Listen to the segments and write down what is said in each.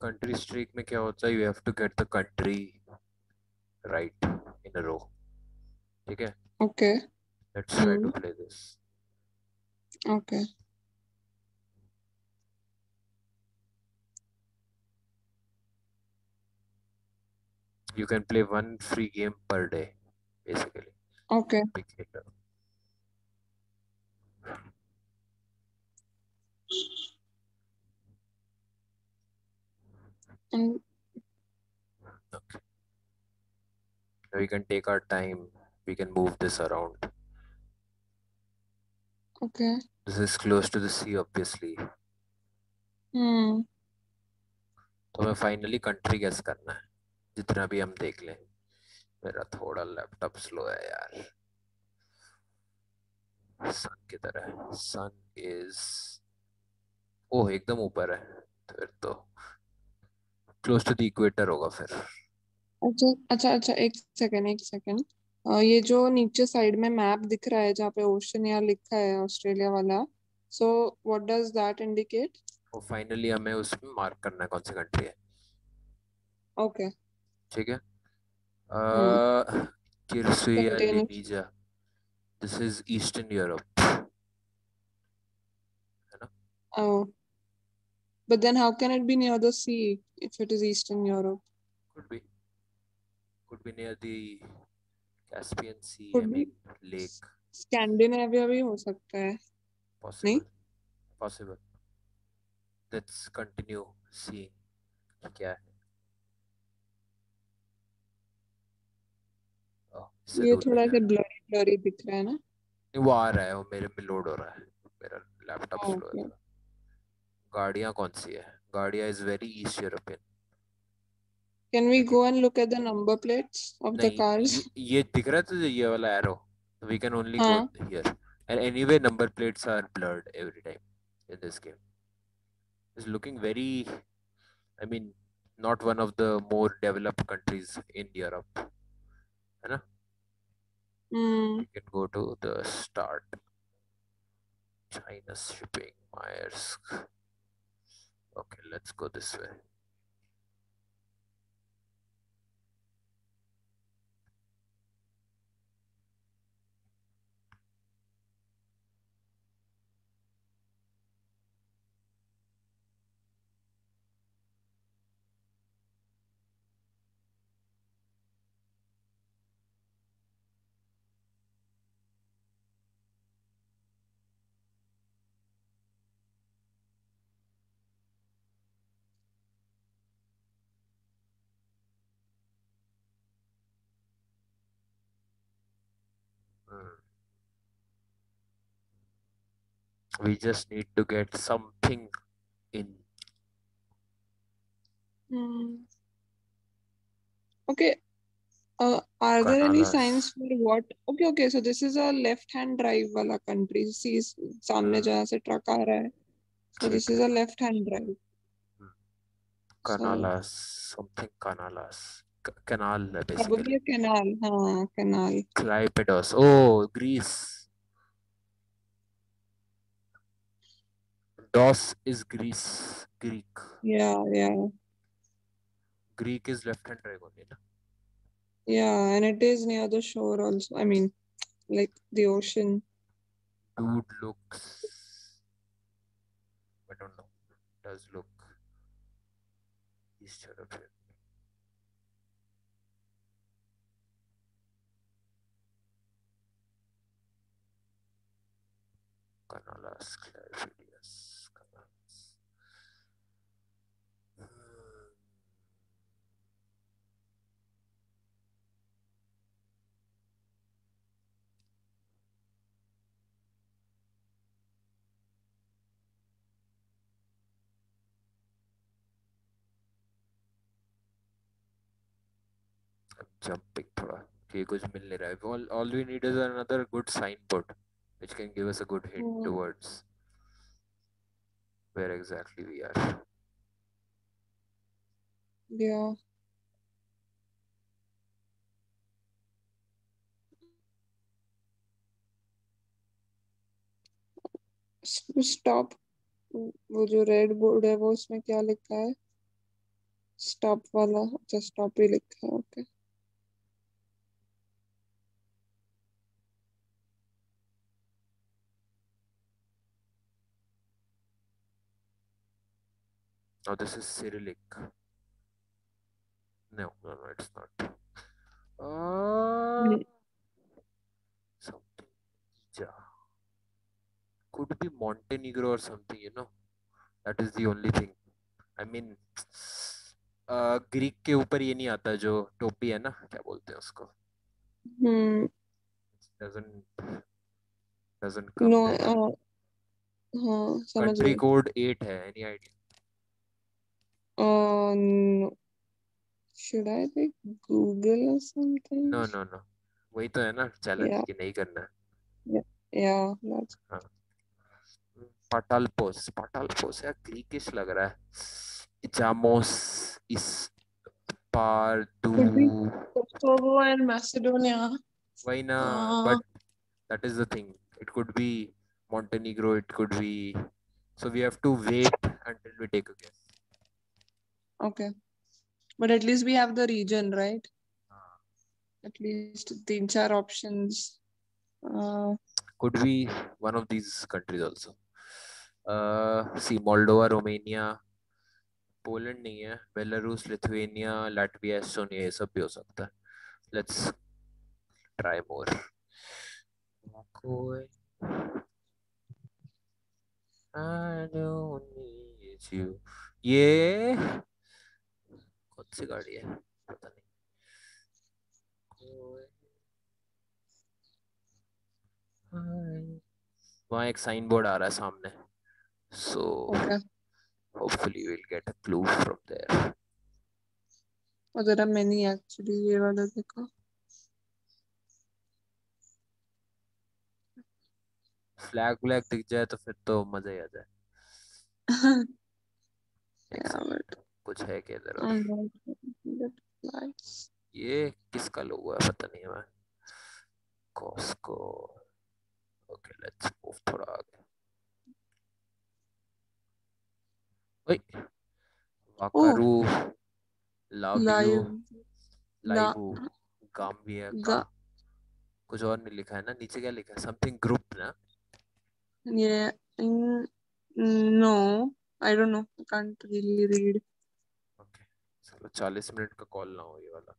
Country streak में क्या होता है, you have to get the country right in a row. ठीक है. Okay. Let's try to play this. Okay. You can play one free game per day, basically. Okay. Big hitter. And Okay. Now we can take our time. We can move this around. okay. This is close to the sea, obviously. हम्म. तो हमें finally country guess करना है, जितना भी हम देख लें. मेरा थोड़ा लैपटॉप स्लो है यार. सन की तरह. सन इज, ओह एकदम ऊपर है. फिर तो क्लोज टू द इक्वेटर होगा फिर. अच्छा अच्छा अच्छा, एक सेकंड एक सेकंड. ये जो नीचे साइड में मैप दिख रहा है जहाँ पे ओशन या लिखा है ऑस्ट्रेलिया वाला, so what does that indicate? वो फाइनली हमें उसमें मार्क करना है कौन सी कंट्री है. ओके. ठीक है. हम्म. किर्सुया कंटेनर. लिनीजा. दिस इज ईस्टर्न यूरोप, है ना. Oh, but then how can it be near the sea if it is Eastern Europe? Could be. Could be near the Caspian sea, I Could be mean lake. Scandinavia भी हो सकता है. नहीं. Possible. Possible. Let's continue seeing क्या है. इससे ये दूर नहीं थोड़ा सा जाना. ब्लरी ब्लरी दिख रहा है ना? नहीं, वो आ रहा है, वो मेरे में लोड हो रहा है. मेरा लैपटॉप स्लो है ओके. थोड़ा. गाड़ियाँ कौन सी है. गाड़ियाँ is very east European. Can we go and look at the number plates of the नहीं, cars? ये दिख रहा है तुझे ये वाला arrow. We can only go हाँ. Here. And anyway number plates are blurred every time in this game. Is looking very, I mean, not one of the more developed countries in Europe, है ना. Hmm. We can go to the start. China shipping, Maersk. Okay, let's go this way. Hmm. We just need to get something in. Hmm. Okay. Are there any signs Kanalas. for what? Okay, okay. So this is a left-hand drive वाला country. See, सामने Hmm. जहाँ से truck आ रहा है. So this ठीक is है. a left-hand drive. Hmm. So Kanalas. Something Kanalas. Canal probably basically. a canal. हाँ, canal. Clypedos. Oh, Greece. Dos is Greece. Greek. Yeah, yeah, Greek is left hand drive only, na? yeah. And it is near the shore also. I mean, like the ocean. Dude looks, I don't know, does look East European. Canalas, Clarifidias, Canalas. Jumping थोड़ा कि कुछ मिल नहीं रहा है. All we need is another good signboard which can give us a good hint Hmm. towards where exactly we are. Yeah. Stop. वो जो red board है वो उसमें क्या लिखा है? स्टॉप वाला, अच्छा स्टॉप ही लिखा है, okay. Now this is Cyrillic. No, no, no, it's not. Hmm, Something. Ja. Could be Montenegro or something, you know. That is the only thing. I mean, Greek के ऊपर ये नहीं आता जो टोपी है ना, क्या बोलते हैं उसको? Hmm, Doesn't doesn't no, come there. हाँ समझ Country गई। code 8 है. Any idea? no. Should I like Google or something? No, no, no. वही तो है ना चैलेंज Yeah, कि नहीं करना है. yeah, yeah, that's हाँ. पाटालपोस. पाटालपोस यार ग्रीकिश लग रहा है. जामोस. इस पारदू. could be Kosovo and Macedonia. वही ना. Uh, But that is the thing. It could be Montenegro. It could be. So we have to wait until we take a guess. okay, but at least we have the region, right? At least तीन चार options. Could be one of these countries also. See, Moldova, Romania, Poland नहीं है, Belarus, Lithuania, Latvia, Estonia, ये सब भी हो सकता है. Let's try more. I don't need you. ये कौन सी गाड़ी है पता नहीं. वहाँ एक साइन बोर्ड आ रहा है सामने. So okay. hopefully we'll get a clue from there. और there are many actually. ये वाला देखो. फ्लैग व्लैग दिख जाए तो फिर तो मजा ही आ जाए. एक Yeah, सेकंड. but कुछ है क्या इधर और? I'm not getting that flights. ये किसका लोगो है पता नहीं है. कॉस्को. ओके लेट्स मूव थोड़ा आगे. ओए. Oh, वाकारू. लावियो. live. La, लाइवू. गाम्बिया का. ga, कुछ और नहीं लिखा है ना नीचे. क्या लिखा है? समथिंग ग्रुप ना. yeah. No, I don't know. I can't really read. Okay. चलो 40 मिनट का कॉल ना हो ये वाला.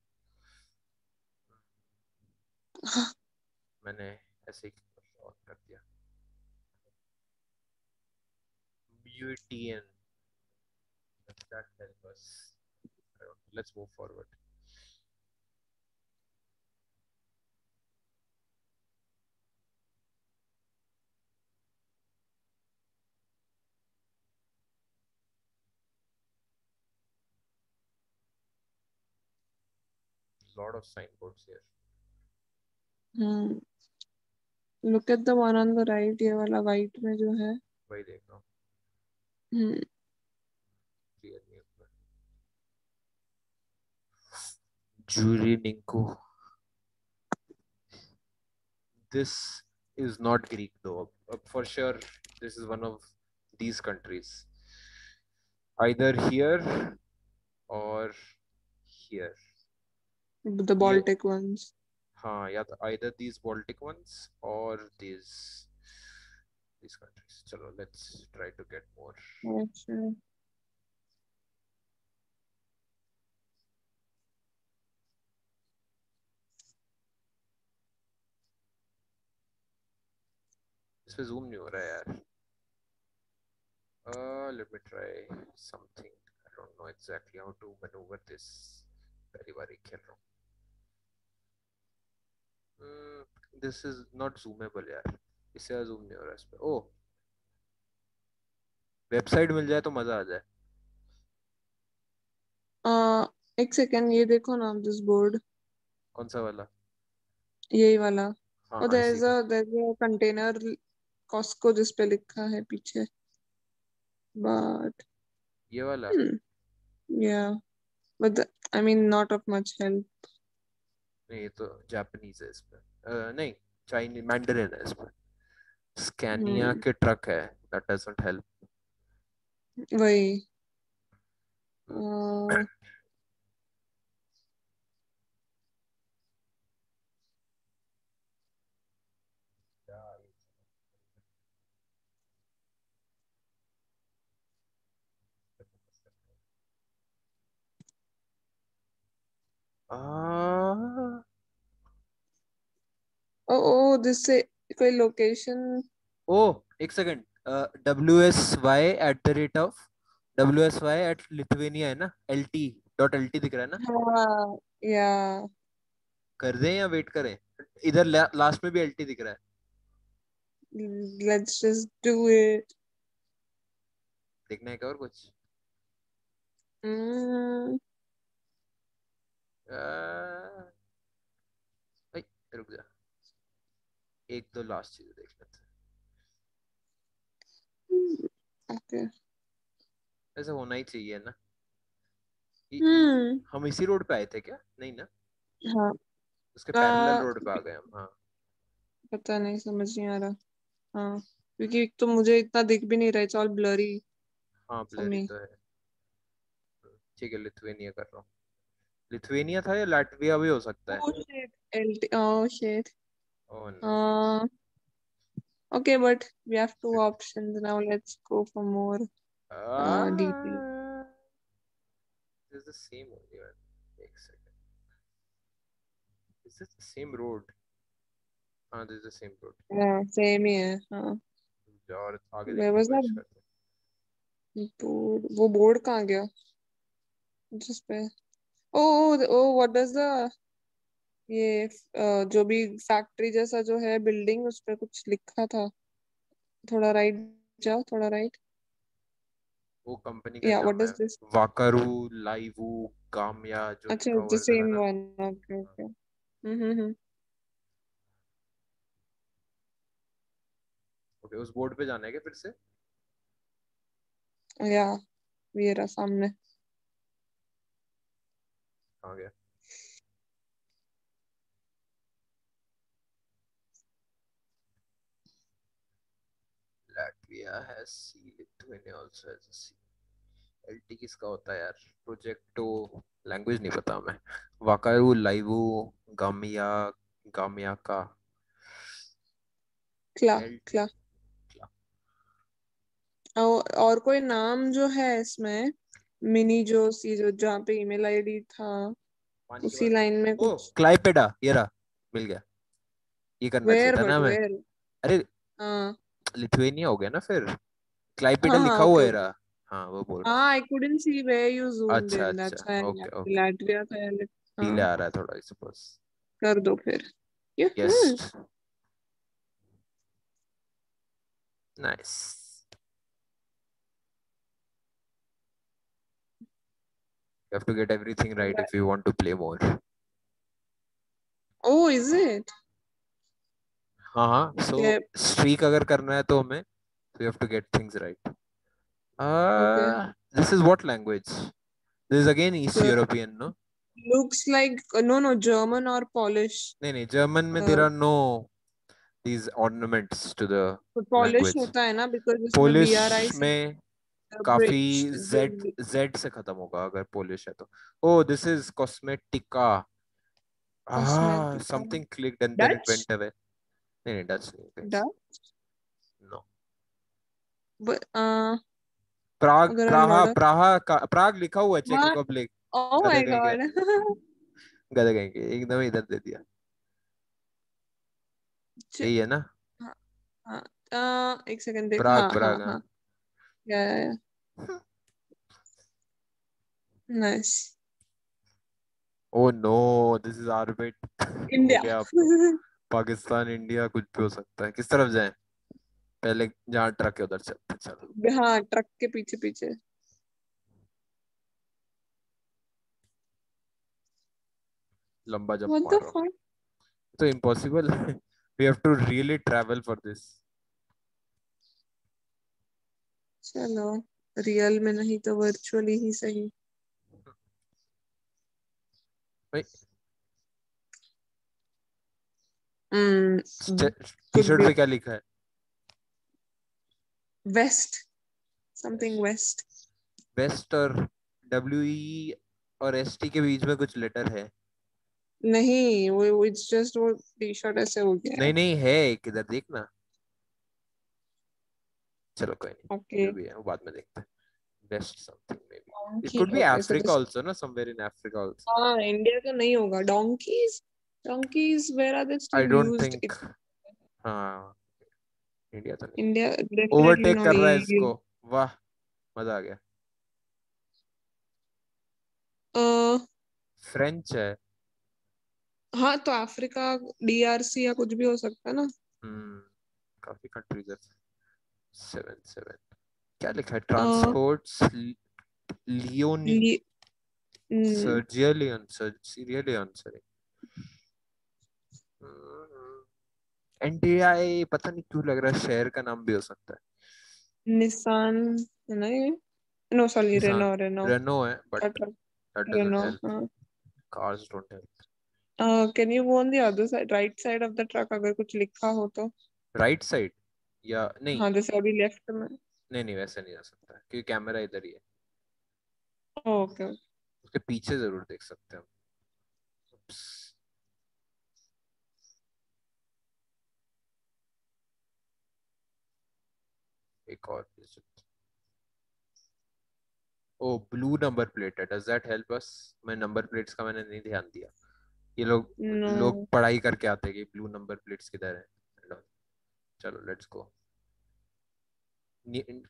मैंने ऐसे ही ऑन कर दिया. BUTN. Does that help us? I don't know. Let's move forward. Lot of signboards here. Hmm. Look at the one on the right. ये वाला white में जो है. वही देख रहा हूँ. Hmm. Clear नहीं होता. Jurininko. This is not Greek though. For sure, this is one of these countries. Either here or here. The ये Baltic ones. हाँ या तो either these Baltic ones or these countries. चलो let's try to get more. Actually. इस पे zoom नहीं हो रहा है यार. Let me try something. I don't know exactly how to maneuver this. पहली बार ही खेल रहा हूँ. This is not zoomable यार. इससे zoom नहीं हो रहा है इस पे. Oh, वेबसाइट मिल जाए तो मजा आ जाए. एक सेकेंड, ये देखो ना दिस बोर्ड. कौन सा वाला? यही वाला. हाँ और हाँ इसी का. there's a कंटेनर कॉस्को जिस पे लिखा है पीछे. But ये वाला. yeah, but I mean not of much help. नहीं ये तो जापानीज है इस पे. नहीं चाइनीज मैंडरिन है इस पे. स्कैनिया हम्म, के ट्रक है. That doesn't help. वही. आ, ओ ओ दिस से कोई लोकेशन। ओ एक सेकंड, WSY@Lithuania है ना, LT.LT दिख रहा है ना? हाँ या कर दें या वेट करें? इधर लास्ट में भी LT दिख रहा है। Let's just do it. देखना है क्या और कुछ? हम्म। आ, भाई रुक जा, एक दो लास्ट चीज देख लेते हैं। ओके। ऐसा होना ही चाहिए ना। हम्म। हम इसी रोड पे आए थे क्या? नहीं ना, हाँ। उसके पैरेलल आ, रोड पे आ गए हम। हाँ। पता नहीं, समझ नहीं आ रहा। हाँ, क्योंकि एक तो मुझे इतना दिख भी नहीं रहा, इट्स ऑल ब्लरी हाँ फॉर ब्लरी मी। तो है। ठीक है, लिथुएनिया कर रहा हूँ। लिथुएनिया था या लाटविया भी हो सकता है। Oh shit, LT, oh shit. Oh no. uh okay, but we have two options now. Let's go for more detail. This is the same only one. एक second. Is this the same road? हाँ, this is the same road. हाँ same ही है हाँ। और आगे Where देखने की was कोशिश that करते हैं। board? वो बोर्ड कहाँ गया जिस पे? ओ ओ व्हाट डज द ये जो भी फैक्ट्री जैसा जो है बिल्डिंग, उस पे कुछ लिखा था। थोड़ा राइट जाओ, थोड़ा राइट। वो कंपनी का ही या व्हाट नाम है, डज दिस? वाकारू लाइवू गामिया जो अच्छा, लिखा द हुआ था सेम ना। One. Okay okay. Hmm. Okay, उस बोर्ड पे जाना है क्या फिर से? या ये रहा सामने। कहाँ गया? Latvia has sea, Lithuania also has sea. LT किसका होता है यार? प्रोजेक्टो, लैंग्वेज नहीं पता हमें। वाकारू लाइवू गामिया, गामिया का क्ला एलटी। क्ला। और कोई नाम जो है इसमें, मिनी जोस, ये जो जहाँ पे ईमेल आईडी था, पानी के उसी बाद लाइन में देखते। ओ कुछ। क्लाइपेडा, ये रहा, मिल गया। ये करना चाहिए वेयर था ना बट हमें। वेयर? अरे हाँ लिथुएनिया हो गया ना फिर। क्लाइपेडा हाँ हाँ, लिखा हुआ ओके है ओके। रहा। हाँ वो बोल रहा हूँ। हाँ, I couldn't see where you zoomed अच्छा in, अच्छा, that's why okay okay. Latvia था डीले हाँ। आ रहा है थोड़ा, सपोज। कर दो फिर। Yes. Hmm. Nice. You have to get everything right if you want to play more. Oh is it? हाँ हाँ, सो ओके स्ट्रीक अगर करना है तो हमें, so you have to get things right. Okay. This is what language? This is again East European, no? Looks like no no, German और Polish. नहीं नहीं, जर्मन में there are no these ornaments to the polish language. होता है ना, because इसमें Polish B are आई से में काफी ब्रिज। जेड जेड से खत्म होगा अगर पोलिश है तो। Oh this is kosmetika. Kosmetika. Something clicked and then it Dutch. went away. नहीं नहीं, डच नहीं guys. डच। No. प्राग, अगर प्राहा, लड़ा। प्राग लिखा हुआ है, चेक हाँ। रिपब्लिक। ओह गधे माय कहेंगे, गॉड। गधे कहेंगे, एकदम इधर दे दिया। यही है ना? हाँ हाँ। एक सेकंड देख, प्राग हाँ हाँ प्राग, हाँ। हाँ। या nice. Oh no, this is orbit. हो इंडिया। गया अब तो। पाकिस्तान इंडिया कुछ भी हो सकता है। किस तरफ जाएं? पहले जहाँ ट्रक है उधर चलते हैं, चलो। हाँ, ट्रक के पीछे पीछे। लंबा जंप व्हाट मार द रहा हूँ। फक। तो impossible. We have to really travel for this. चलो, रियल में नहीं तो वर्चुअली ही सही। भाई टी कुड शर्ट बी पे क्या लिखा है? West, something west. वेस्ट और WE और ST के बीच में कुछ लेटर है? नहीं, वो इट्स जस्ट वो टी शर्ट ऐसे हो गया है। नहीं नहीं है, किधर देखना। चलो कोई नहीं, ओके। जो भी है वो बाद में देखते हैं। West something maybe. It donkey, could be okay, so Africa this, also, no? Somewhere in Africa also. हाँ इंडिया तो नहीं होगा। Donkeys, donkeys where are they I still don't used? think. हाँ, इंडिया तो नहीं। इंडिया डेफिनेटली ओवरटेक नॉट कर रहा है ये। इसको। वाह, मजा आ गया। अ, फ्रेंच है। हाँ तो अफ्रीका, डीआरसी या कुछ भी हो सकता है ना। हम्म, काफी कंट्रीज है। 7 7। क्या लिखा है? Uh, transports Leoni. ली, हम्म, सर्जिया Leone, Sierra Leone, sorry. NDI पता नहीं क्यों लग रहा है शहर का नाम भी हो सकता है। निसान है ना ये? No sorry, Nissan, Renault, Renault Renault है, बट का truck. That doesn't Renault, help. हाँ। Cars don't help. Can you go on the other side, right side of the truck, अगर कुछ लिखा हो तो। राइट साइड या नहीं? हाँ जैसे अभी लेफ्ट में। नहीं नहीं, वैसे नहीं जा सकता क्योंकि कैमरा इधर ही है। ओके। उसके पीछे जरूर देख सकते हैं हम। Oops, एक और visit। ओ, ब्लू नंबर प्लेट है। Does that help us? मैं नंबर प्लेट्स का मैंने नहीं ध्यान दिया। ये लोग नो। लोग पढ़ाई करके आते हैं कि ब्लू नंबर प्लेट्स किधर है। चलो लेट्स गो।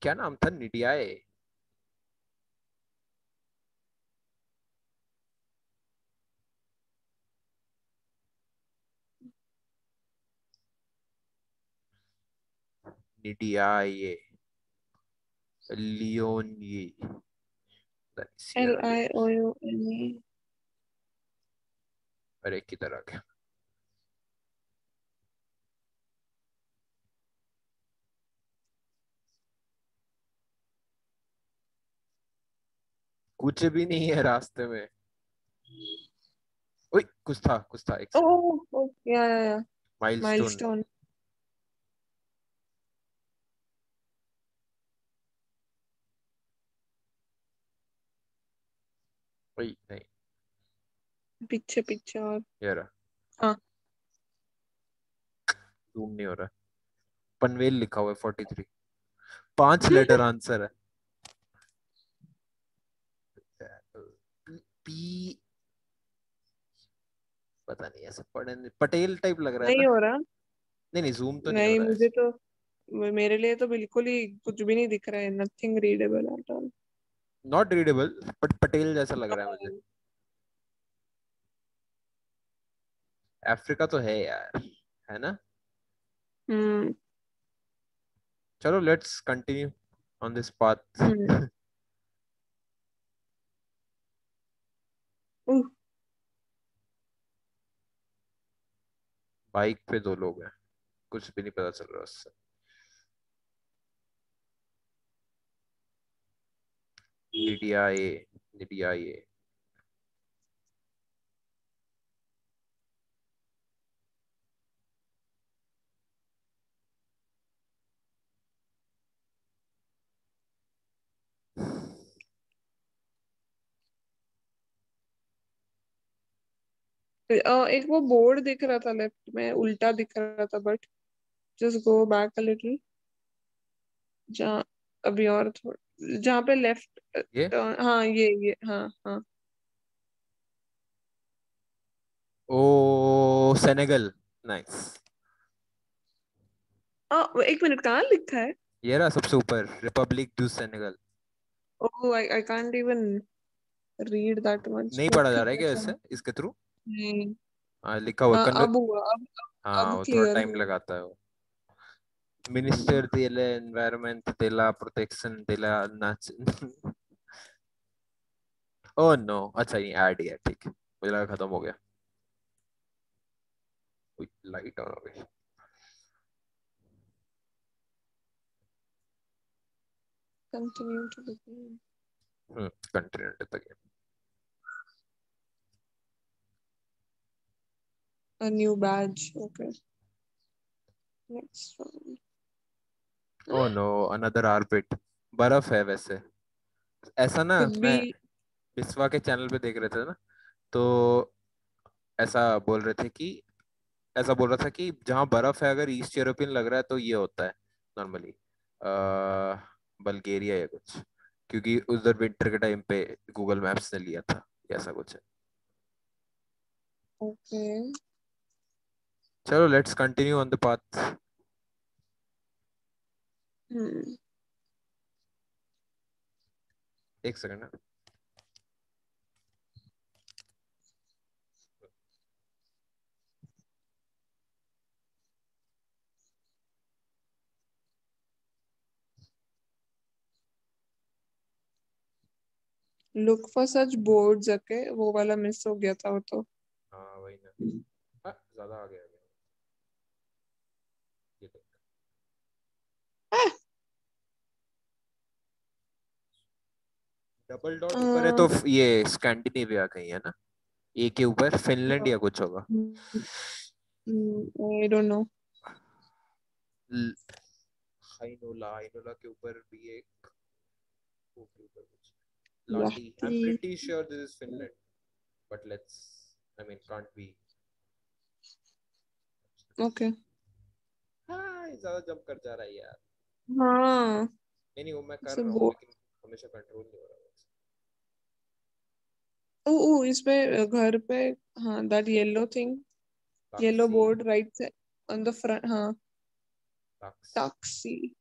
क्या नाम था? निडियाए। निडियाए, Leoni, L Sierra I Leone. O U N E. अरे किधर आ गया? कुछ भी नहीं है रास्ते में। ओए, कुछ था, एक सेकंड। ओह, या माइलस्टोन। माइलस्टोन। ओए नहीं, पीछे पीछे और। ये रहा। हाँ। जूम नहीं हो रहा। पनवेल लिखा हुआ है 43। 5 लेटर आंसर है। पी, पता नहीं, ऐसा पढ़े पटेल टाइप लग रहा है नहीं ना? हो रहा। नहीं नहीं, जूम तो नहीं हो नहीं, रहा है मुझे ऐसे। तो, मेरे लिए तो बिल्कुल ही कुछ भी नहीं दिख रहा है, nothing readable at all. Not readable, but Patel जैसा लग रहा है मुझे। अफ्रीका तो है यार, है ना? हम्म। चलो let's continue on this path. Hmm. Uh, bike पे 2 लोग हैं, कुछ भी नहीं पता चल रहा उससे। निडिया ए, निडिया ए। एक वो बोर्ड दिख रहा था लेफ्ट में, उल्टा दिख रहा था, but just go back a little. जहाँ, अभी और थोड़ा, जहाँ पे लेफ्ट ये, टर्न, हाँ ये, हाँ हाँ। ओ सेनेगल। नाइस। एक मिनट, कहाँ लिखा है? ये रहा सबसे ऊपर, Republic do Senegal. Oh, I can't even read that much, नहीं बट पढ़ा जा रहा ठीक है है क्या चलो। इससे, इसके थ्रू? नहीं। हाँ, लिखा हुआ हाँ, कन्वे। अब हुआ, हाँ, अब वो थोड़ा क्लियर टाइम हुआ। लगाता है वो। मिनिस्टर दिले एनवायरनमेंट दिला प्रोटेक्शन दिला नाच। ओह नो, अच्छा ये ऐड ही है, ठीक है, मुझे लगा खत्म हो गया। लाइट ऑन हो गई। कंटिन्यू टू बिगिन कंटिन्यू तक। A new badge, okay, next one. Oh no, another orbit. बर्फ है वैसे। ऐसा ना, कुड बी। मैं बिस्वा के चैनल पे देख रहे थे ना, तो ऐसा बोल रहे थे कि, ऐसा बोल रहा था कि जहाँ बर्फ है अगर ईस्ट यूरोपियन लग रहा है तो ये होता है नॉर्मली बल्गेरिया या कुछ। क्योंकि उधर विंटर के टाइम पे गूगल मैप्स ने लिया था, ऐसा कुछ है। ओके। चलो let's continue on the path. Hmm. एक second. Look for such boards, okay, वो वाला मिस हो गया था वो तो। हाँ वही ना। ज्यादा आ गया ये देख। आह! डबल डॉट ऊपर है अह, तो ये स्कैंडिनेविया कहीं है ना, ए के ऊपर फिनलैंड या कुछ होगा। आई डोंट नो। हाइनोला, हाइनोला के ऊपर भी एक, ओ के ऊपर कुछ, लाटी। आई एम लाती। Pretty sure this is Finland, but let's, I mean can't be. Okay. हाँ ये ज्यादा जंप कर जा रहा है यार। हाँ। नहीं नहीं वो मैं कर से रहा हूँ बो लेकिन हमेशा कंट्रोल नहीं हो रहा मुझसे। ओ ओ इस पे घर पे। हाँ, that yellow thing, yellow taxi, board right से ऑन द फ्रंट, हाँ। टैक्सी। टैक्सी।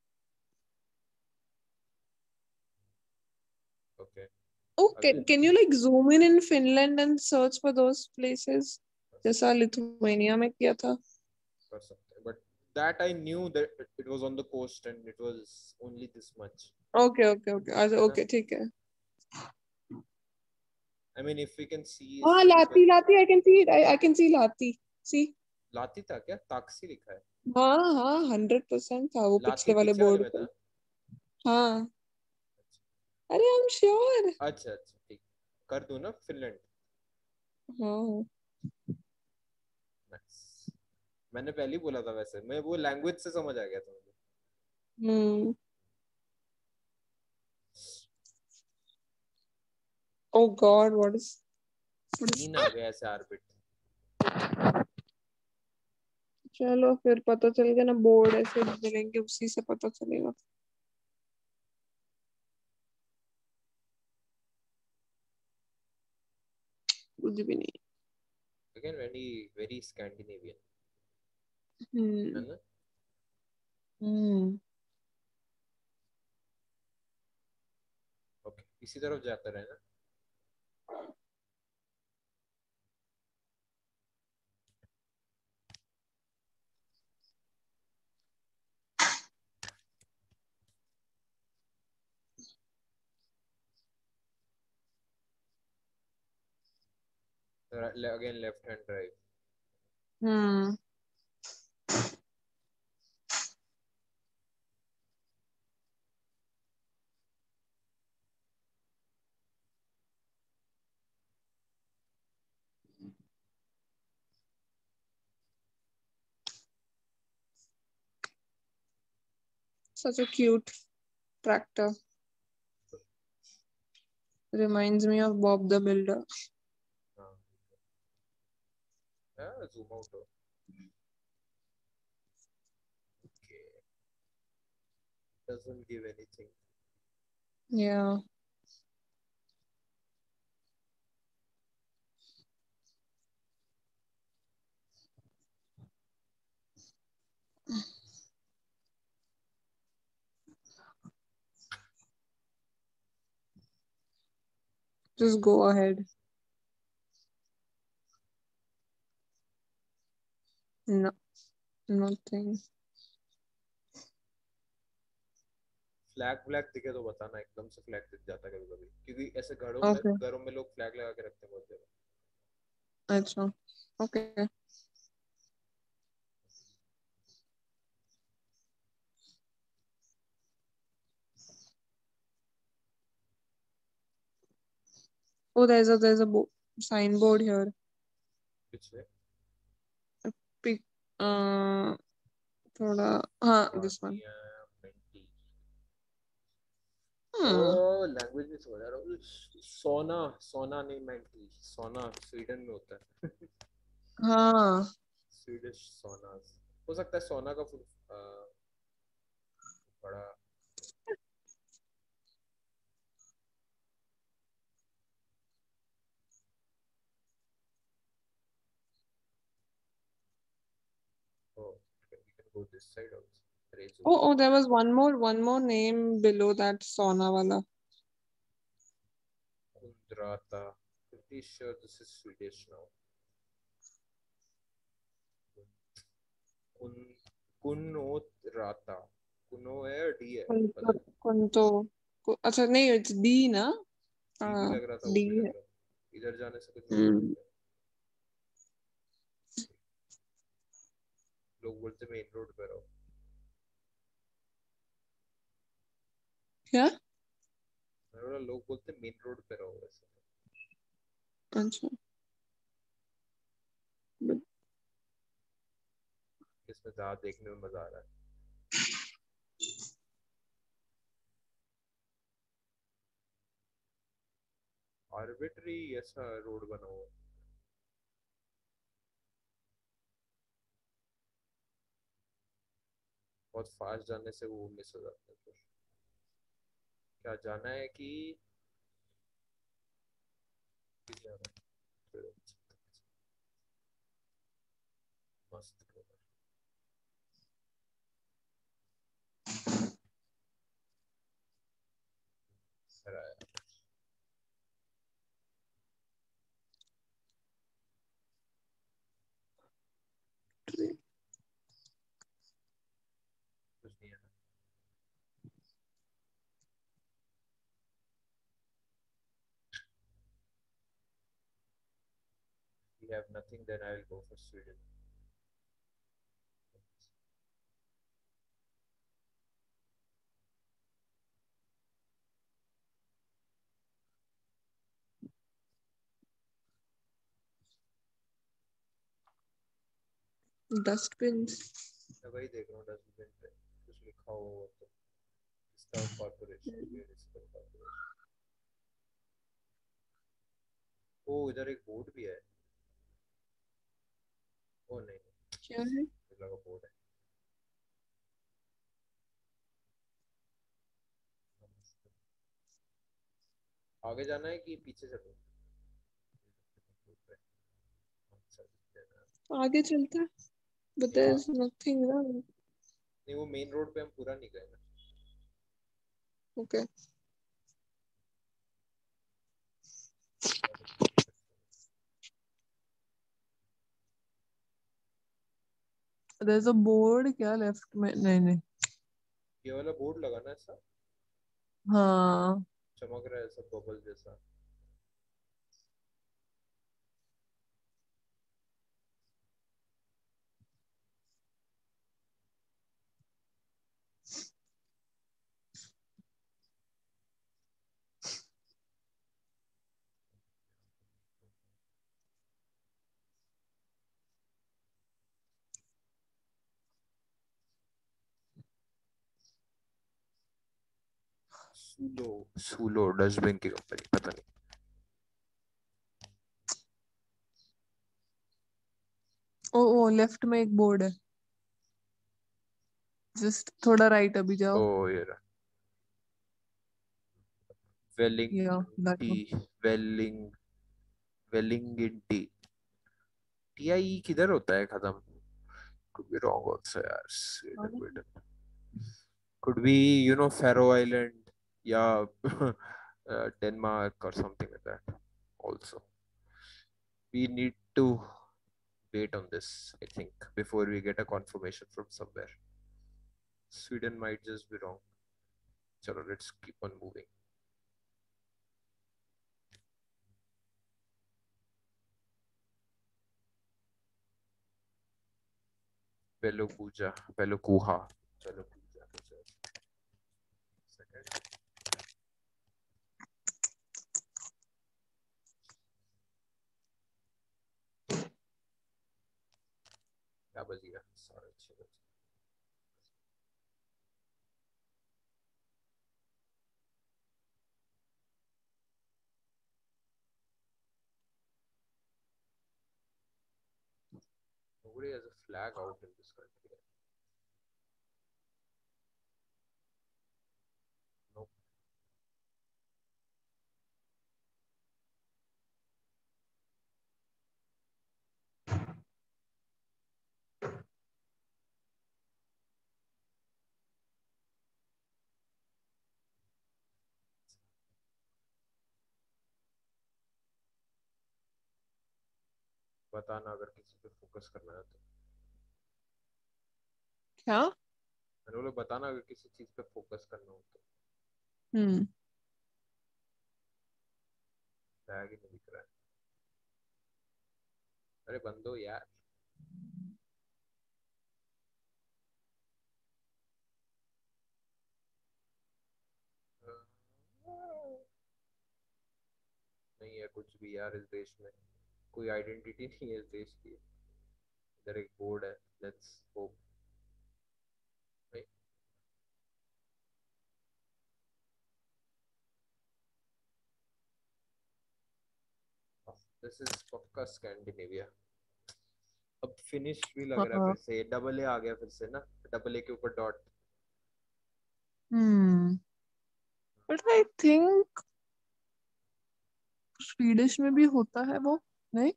ओके। Oh, अगले can you like zoom in Finland and search for those places? कर जैसा सकते लिथुआनिया में किया था। कर सकते हैं but that I knew that it was on the coast and it was only this much, okay okay okay, अच्छा है ना। ओके ठीक है। I mean if we can see हाँ, इसके ऊपर। लाती लाती, I can see it, I can see लाती। सी। लाती था क्या, ताक्सी लिखा है। हाँ हाँ, 100% था वो लाती पिछले वाले पीछे वाले बोर्ड में पे। था। हाँ। अरे आई एम श्योर। अच्छा अच्छा ठीक, कर दूं ना फिनलैंड। हाँ। नाइस। मैंने पहले ही बोला था, वैसे मैं वो लैंग्वेज से समझ आ गया था मुझे। हम्म। ओ गॉड, व्हाट इज। तीन आ गया ऐसे आर्बिट। चलो फिर पता चल गया ना, बोर्ड ऐसे मिलेंगे उसी से पता चलेगा। कुछ भी नहीं। अगेन वेरी वेरी स्कैंडिनेवियन, है हम्म। ना। हम्म। ओके इसी तरफ जाता रहे ना। Again left hand drive. Hmm. Such a cute tractor. Reminds me of Bob the Builder. हाँ जूम आउट हो। Okay doesn't give anything। Yeah. Just go ahead. No, nothing. Flag व्लैग दिखे तो बताना, एकदम से फ्लैग दिख जाता है कभी कभी, क्योंकि ऐसे Okay. घरों में लोग फ्लैग लगा के रखते हैं बहुत जगह। अच्छा। Okay. Oh, there's a signboard here. पिछले Pick. Uh, थोड़ा, हाँ, this one. पानिया मेंटी। Hmm. ओ लैंग्वेज नहीं समझ आ रहा हूँ। सोना, सोना नहीं मेंटी, सोना स्वीडन में होता है। हाँ। स्वीडिश सोनास, हो सकता है सोना का बड़ा। go this side also. Rezo. Oh, there was one more name below that sauna wala. Kundrata. Pretty sure this is Swedish now. Kun Kunotrata. Kuno है और डी है पता नहीं. कुंतो अच्छा नहीं, इट्स डी ना. डी भी हाँ लग रहा था, वो डी भी लग है. रहा था. इधर जाने से कुछ मतलब हम्म. नहीं है. लोग बोलते मेन रोड पे रहो. क्या? मैं बोला लोग बोलते मेन रोड पे रहो वैसे. अच्छा. इसमें ज्यादा देखने में मजा आ रहा है. आर्बिट्री ऐसा रोड बना हुआ. बहुत फास्ट जाने से वो मिस हो जाता है फिर. क्या जाना है कि जाना है? फिर मस्त कराया. कुछ नहीं है ना. We have nothing, then I will go for Sweden. Dustbin. मैं वही देख रहा हूँ डस्टबिन पे कुछ लिखा हो तो. Stove corporation, municipal corporation. ओ इधर एक बोर्ड भी है. ओ नहीं नहीं, क्या है? मुझे लगा बोर्ड है. आगे जाना है कि पीछे चलो. आगे चलता है. But नहीं there वहाँ, is nothing ना. नहीं वो मेन रोड पे हम पूरा नहीं गए ना. Okay. There's a board क्या लेफ्ट में? नहीं नहीं. ये वाला बोर्ड लगा ना ऐसा हाँ. चमक रहा है ऐसा बबल जैसा. सूलो. सूलो डस्टबिन की कंपनी पता नहीं. ओ ओ लेफ्ट में एक बोर्ड है. जस्ट थोड़ा राइट अभी ओ जाओ. ये रहा. या दैट वेलिंगटी. वन. वेलिंग वेलिंगटी. टीआई किधर होता है खत्म. could be wrong also यार. Sweden. Could be Faroe Island या Denmark or something like that also. We need to wait on this, I think, before we get a confirmation from somewhere. Sweden might just be wrong. Chalo, let's keep on moving. Velokuja, Velokuha. Velokuja. Second. क्या बज गया? 6:30 बज. Nobody has a flag out in this country. Nope. बताना अगर किसी पे focus करना है तो। क्या? मैंने बोला बताना अगर किसी चीज पे फोकस करना हो तो। हम्म। बैग ही नहीं दिख रहा है। अरे बंदो यार। नहीं है कुछ भी यार इस देश में। कोई आइडेंटिटी नहीं है इस देश की। इधर एक बोर्ड है। Let's hope. दिस इज पक्का स्कैंडिनेविया। अब फिनिश भी लग रहा है हाँ। फिर से। डबल ए आ गया फिर से ना। डबल ए के ऊपर dot. Hmm. But I think Swedish में भी होता है वो, नहीं?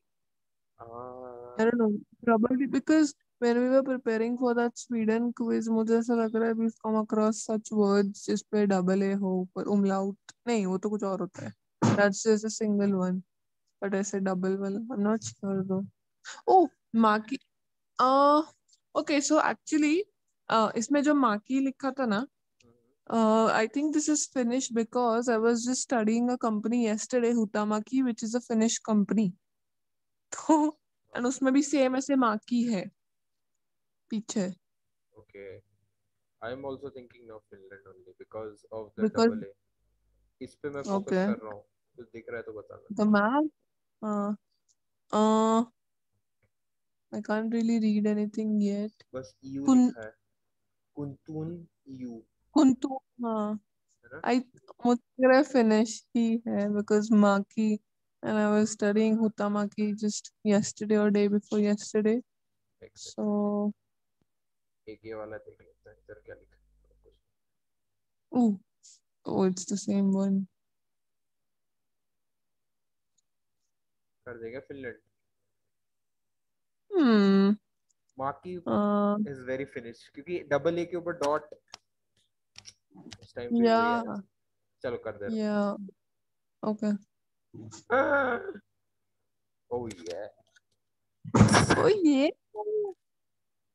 I don't know. Probably because when we were preparing for that Sweden quiz, मुझे ऐसा लग रहा है we've come across such words जिस पे डबल ए हो पर umlaut नहीं, वो तो कुछ और होता है. That's just a single one. But ऐसे डबल वाला I'm not sure though. Oh, माकी. uh okay, so actually इसमें जो माकी लिखा था ना, I think this is Finnish because I was just studying a company yesterday, Hutamaki, which is a Finnish company. तो and उसमें भी सेम ऐसे माकी है पीछे. Okay. I am also thinking of Finland only because of the because double A. इस पे मैं focus okay कर रहा हूँ। कुछ दिख रहा है तो बताना। The map. uh I can't really read anything yet. बस ईयू कुन लिखा है। कुंतुन ईयू। कुंतु. हाँ. है ना। आई मुझे लग रहा है फिनिश ही है because Maki and I was studying Huhtamaki just yesterday or day before yesterday. एक So सेकंड। एक ये वाला देख लेते हैं इधर क्या लिखा है कुछ। oh, oh, it's the same one. कर देगा Finland. Hmm. माकी uh, is very finish क्योंकि डबल ए के ऊपर डॉट उस टाइम पे भी वही आया yeah, था। चलो कर दे yeah, okay. रहा। ओह ये। Oh yeah.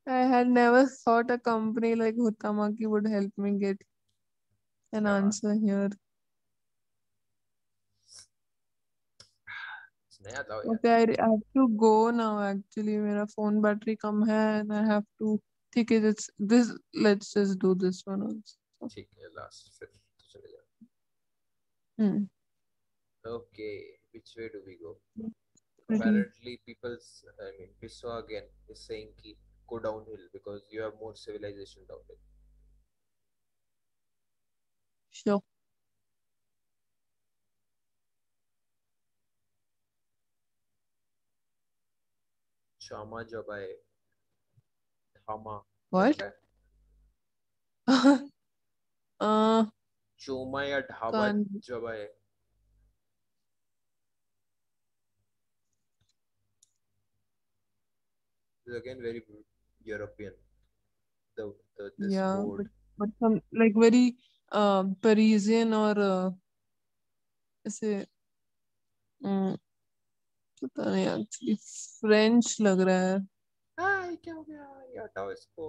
I had never thought a company like Hutamaki would help me get an क्या बात। answer here. नया था यार। Okay, I have to go now actually. मेरा phone battery कम है and I have to. ठीक है, let's just do this one also. ठीक है लास्ट फिर तो चले जाओ। Hmm. Okay. which way do we go? Pretty Apparently people's I mean Biswa again is saying ki go downhill because you have more civilization downhill. sure. Chama jabaye thama क्या What? लिखा है। uh, Choma या dhaba can जबाए। is again very European. The this yeah, board but some like very Parisian or ऐसे पता नहीं actually French लग रहा है. हाय क्या हो गया ये हटाओ इसको।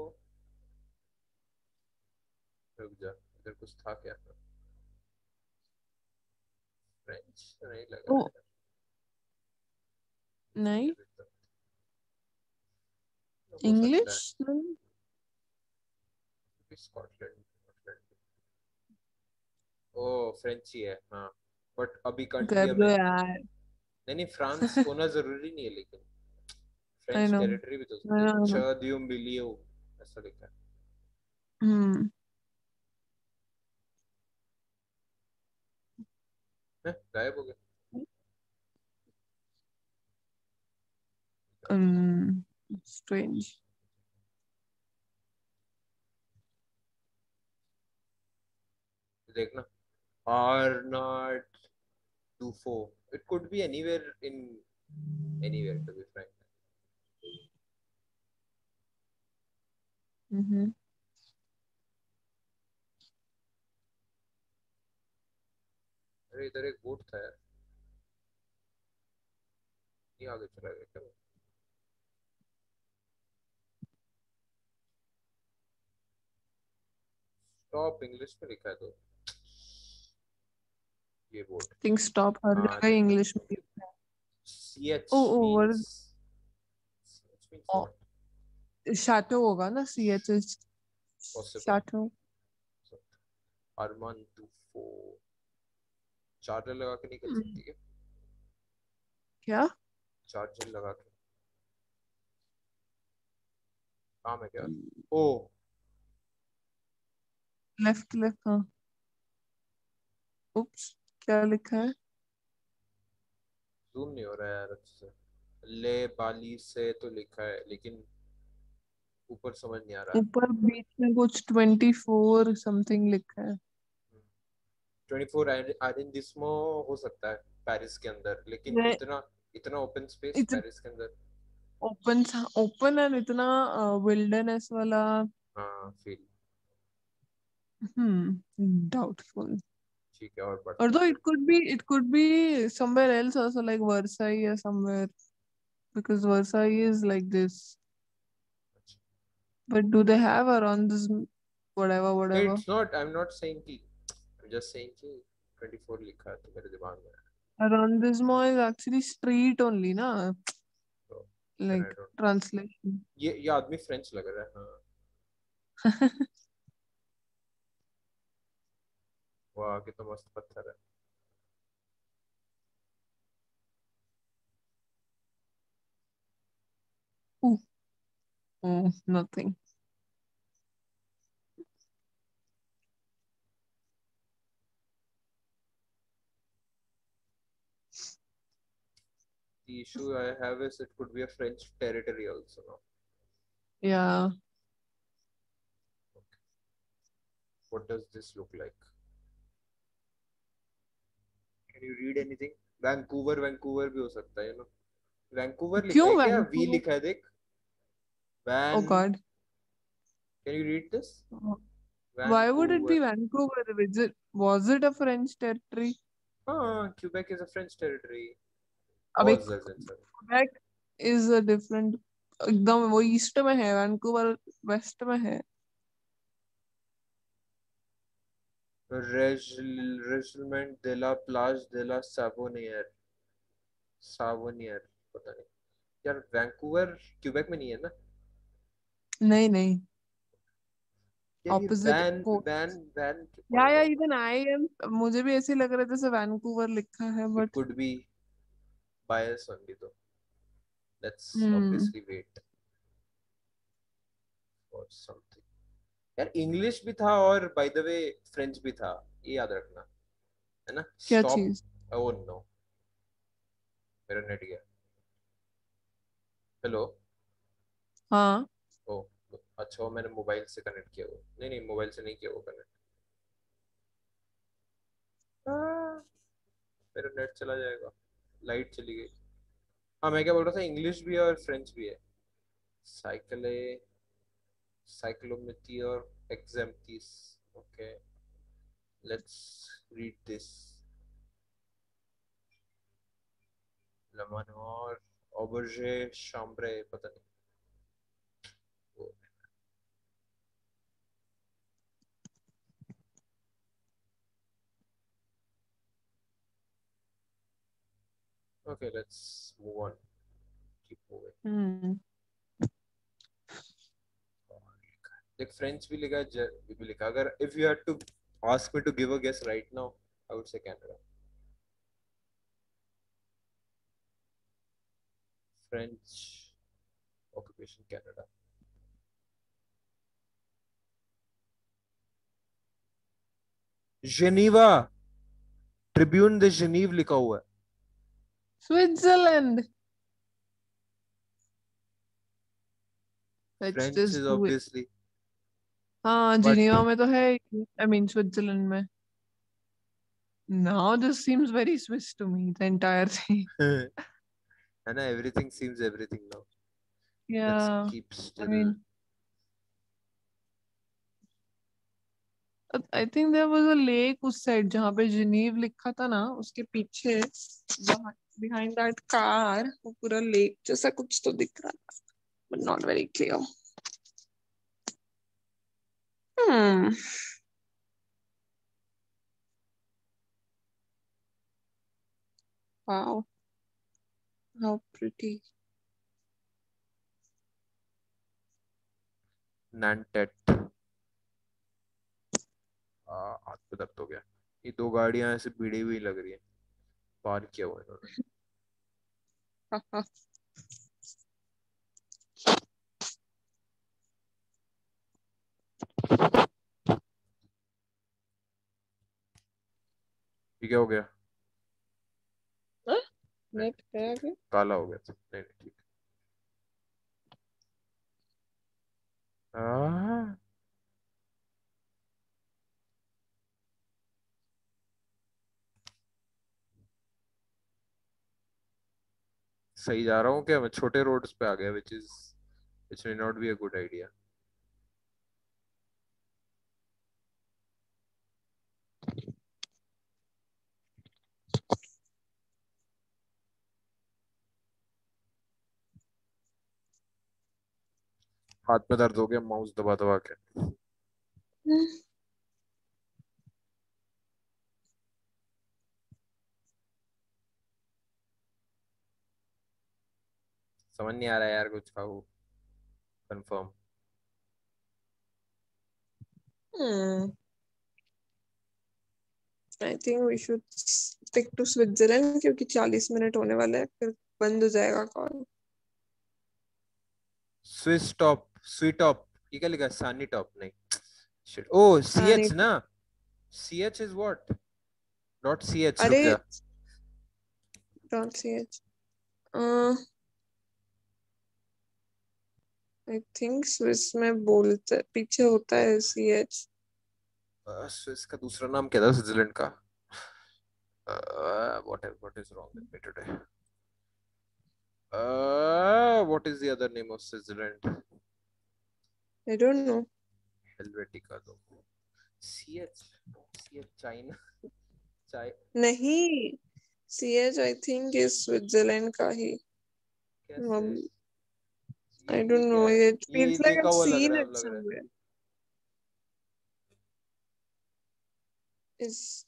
रुक जा इधर कुछ था क्या। फ्रेंच नहीं लग ओ रहा है। नहीं. ये भी तो हो सकता है। इंग्लिश. Scotland Scotland. ओ फ्रेंच ही है हाँ। बट अभी कट कर दिया दो मैंने। यार. नहीं नहीं फ्रांस होना जरूरी नहीं है लेकिन आई फ्रेंच नो. टेरिटरी भी तो हो सकती आई है। नो. च दियो मिलियो ऐसा लिखा हम्म. है। गायब हो गया। स्ट्रेंज. देखना। आर नॉट डूफो। It could be anywhere in anywhere to be frank. Hmm. अरे इधर एक बोट था यार। ये आगे चला गया क्या। स्टॉप इंग्लिश में लिखा है तो ये बोर्ड थिंक स्टॉप हर हाँ जगह देखना इंग्लिश में लिखा है। CH O O means what CH means what chateau होगा ना, CH possible chateau. so, Arman Tufo चार्जर लगा के नहीं कर सकती क्या क्या? चार्जर लगा के काम है क्या ओ लेफ्ट लेफ्ट, हाँ। उप्स, क्या लिखा है? जूम नहीं हो रहा है यार अच्छे से ले बाली से तो लिखा है लेकिन ऊपर समझ नहीं आ रहा ऊपर बीच में कुछ 24 समथिंग लिखा है। 24 आरिंदिस्मो हो सकता है पेरिस के अंदर लेकिन ये इतना इतना ओपन स्पेस पेरिस के अंदर ओपन ओपन एंड इतना विल्डरनेस वाला। हाँ फील डाउटफुल। ठीक है और बढ़ते हैं Although it could be somewhere else also, like Versailles or somewhere, because Versailles is like this. अच्छा But do they have around this whatever whatever? It's not I am not saying कि आई am just saying कि 24 लिखा है तो मेरे दिमाग में आया Around this mall is actually street only, na? तो then I Like don't translation. ये आदमी फ्रेंच लग रहा है हाँ वाह कितना मस्त पत्थर है Ooh, oh, nothing. the issue I have is it could be a French territory also now Yeah. what does this look like can you read anything Vancouver भी हो सकता है ना वैंकूवर लिखा है क्यों क्या वी Vancouver? लिखा है देख Oh van God. Can you read this Why would it be Vancouver Vancouver? Was it a French territory? हाँ Quebec is a French territory अब एक was as in sir Quebec is a different, एकदम वो east में है, Vancouver waste में है। Regiment de la plage de la Savonnière सावोनियर पता नहीं यार वैंकूवर क्यूबेक में नहीं है ना नहीं नहीं, यार ये opposite van coast. Van van क्यों या पढ़ूंगा इवन आई एम, मुझे भी ऐसे लग रहा है जैसे वैंकूवर लिखा है, it but could be bias only तो let's hmm obviously wait for something यार इंग्लिश भी था और बाय द वे फ्रेंच भी था ये याद रखना है ना क्या स्टॉप चीज? ओह नो मेरा नेट गया हेलो हाँ। ओ अच्छा वो मैंने मोबाइल से कनेक्ट किया वो नहीं नहीं मोबाइल से नहीं किया वो कनेक्ट मेरा नेट चला जाएगा लाइट चली गई हाँ मैं क्या बोल रहा था इंग्लिश भी है और फ्रेंच भी है साइकिले cyclometeor exemptis okay let's read this le manoir auberge chambre पता नहीं वो okay let's move on keep moving हम्म देख फ्रेंच भी लिखा है भी लिखा अगर if you had to ask me to give a guess right now I would say Canada French occupation Canada Geneva Tribune de Genève लिखा हुआ है Switzerland. Let's French just is do it. obviously हाँ, but Geneva में तो है, I mean Switzerland में। Now this seems very Swiss to me, the entire thing. है ना everything seems everything now या let's keep I still mean I think there was a lake उस side जहाँ पे जिनीव लिखा था ना, उसके पीछे बिहाइंड दैट कार वो पूरा लेक जैसा कुछ तो दिख रहा था, but not very clear. Hmm Wow, how pretty. नैनटेट। हाथ पे दर्द हो गया। ये दो गाड़ियां ऐसे भिड़ी हुई लग रही है, पार किया हुआ इन्होंने। ये क्या हो गया? नहीं, नेट है ठीक है, आगे। काला हो गया था। नहीं नहीं, ठीक है। सही जा रहा हूँ क्या? मैं छोटे रोड्स पे आ गया, which may not be a good idea. हाथ में दर्द हो गया माउस दबा दबा के। समझ नहीं आ रहा है यार कुछ खाऊ confirm. I think we should stick to Switzerland क्योंकि 40 मिनट होने वाले हैं, फिर बंद हो जाएगा call. Swiss top, sweet top, ये क्या लिखा है? सानी टॉप नहीं, शिट। ओ सी नहीं एच ना, C H is what? Not C H, रुक अरे जा। Don't see it. I think Swiss में बोलते पीछे होता है सी एच। स्विस का दूसरा नाम क्या था स्विट्जरलैंड का? What is wrong with me today? What is the other name of Switzerland? I don't know. Helvetica though. C H, C H China, चाइ नहीं, C H I think is Switzerland का ही। कैसे? आई ये डोंट नो, क्या है? It ये feels like देखा I've हुआ लग seen रहा है, it लग रहा है। somewhere. Is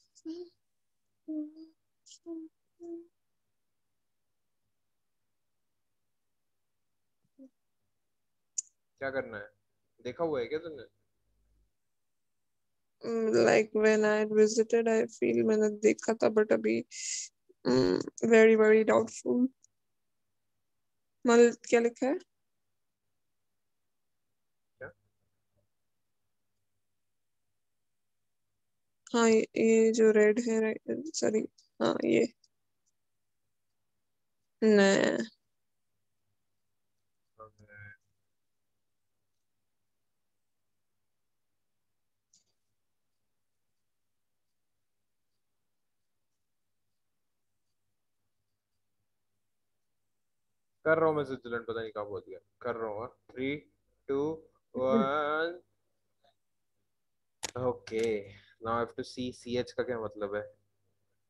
क्या करना है? देखा हुआ है क्या तुमने? like when I visited, I feel मैंने देखा था but अभी very very doubtful. मल क्या लिखा है? क्या? हाँ ये जो रेड है, सॉरी, हाँ ये नहीं। कर रहा हूँ मैं स्विट्जरलैंड, पता नहीं कहाँ पहुंच गया। कर रहा हूँ। 3 2 1। Okay, now I have to see C H का क्या मतलब है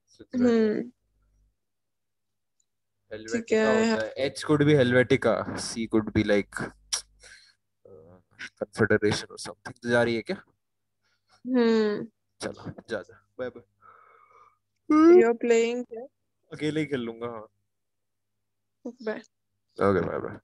स्विट्जरलैंड में? हम्म ठीक हेलवेटिका है। होता है, H could be Helvetica, C could be like confederation और समथिंग। जा रही है क्या? हम्म चलो जा जा, बाय बाय। you're playing क्या? अकेले ही खेल लूंगा, हाँ। बाय। Okay, bye bye.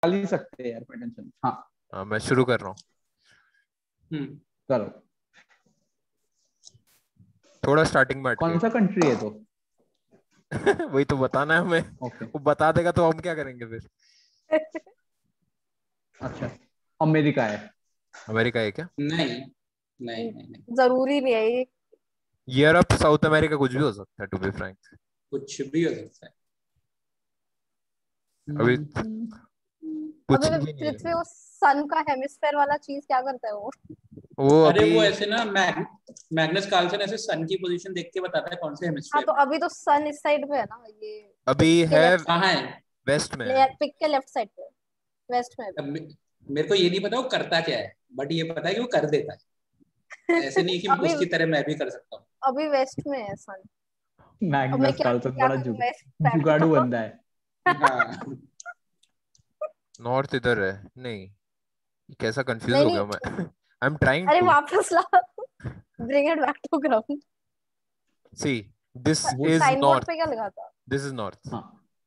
डाल ही सकते हैं यार, कोई टेंशन नहीं। हाँ हाँ, मैं शुरू कर रहा हूँ। करो। थोड़ा स्टार्टिंग में कौन अटके। सा कंट्री है तो? वही तो बताना है हमें। ओके वो बता देगा तो हम क्या करेंगे फिर? अच्छा, अमेरिका है। अमेरिका है क्या? नहीं नहीं नहीं नहीं, जरूरी नहीं है ये। यूरोप, साउथ अमेरिका, कुछ भी हो सकता है टू बी फ्रैंक। कुछ भी हो सकता है। अभी कुछ अबे भी नहीं है। पृथ्वी, वो सन का हेमिस्फेयर वाला चीज क्या करता है वो? वो अरे अभी वो ऐसे ना मैग्नस कार्लसन ऐसे सन की पोजीशन देख के बताता है कौन से हाँ हेमिस्फीयर तो में। अभी तो सन इस साइड पे है ना, ये अभी पिक के है लेफ्ट, कहाँ है? वेस्ट में है। पिक के लेफ्ट साइड पे, वेस्ट में अब अभी। मेरे को ये नहीं पता वो करता क्या है, बट ये पता है कि वो कर देता है। ऐसे नहीं कि अभी उसकी तरह मैं भी कर सकता हूँ। अभी वेस्ट में है सन। अब मैं मैग्नस क्या कार्लसन क्या बड़ा करूं मैं इस fact जुगाड़ू को? बंदा है। हाँ नॉर्थ इधर है नहीं, कैसा कंफ्यूज नहीं हो नहीं, गया मैं। आई एम ट्राइंग अरे टू वापस ला, bring it back to ground. See, this वो इज साइन बोर्ड नॉर्थ, पे क्या लिखा था? This is north. हाँ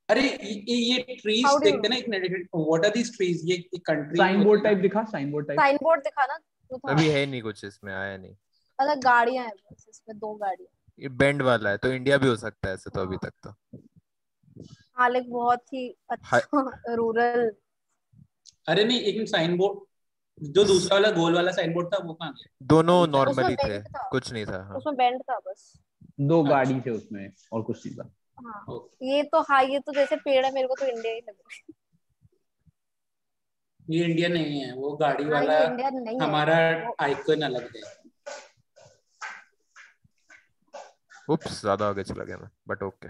अरे ये ट्रीज हाउ डू देखते ना, एक minute, what are these trees? ये कंट्री साइन बोर्ड टाइप दिखा, sign board type. Sign board दिखा ना, वो था। अभी है नहीं कुछ इसमें, आया नहीं। मतलब गाड़ियां हैं बस, इसमें 2 गाड़ियां। ये बैंड वाला है तो इंडिया भी हो सकता है ऐसे तो अभी तक तो। हाँ लाइक बहुत ही हाय- अच्छा रूरल। अरे नहीं, एक साइन बोर्ड जो दूसरा वाला गोल वाला साइन बोर्ड था वो कहाँ गया? दोनों अभी तक उसमें नॉर्मली थे, बेंड था, कुछ नहीं था। हाँ उसमें बेंड था बस। 2 अच्छा गाड़ी थे उसमें और कुछ नहीं था। हाँ ओके। ये तो, हाँ ये तो जैसे पेड़ है, मेरे को तो इंडिया ही लग रहा है। ये इंडिया नहीं है, वो गाड़ी हाँ वाला ये इंडिया नहीं है हमारा वो। आइकन अलग है। उप्स, ज्यादा आगे चला गया मैं, बट ओके।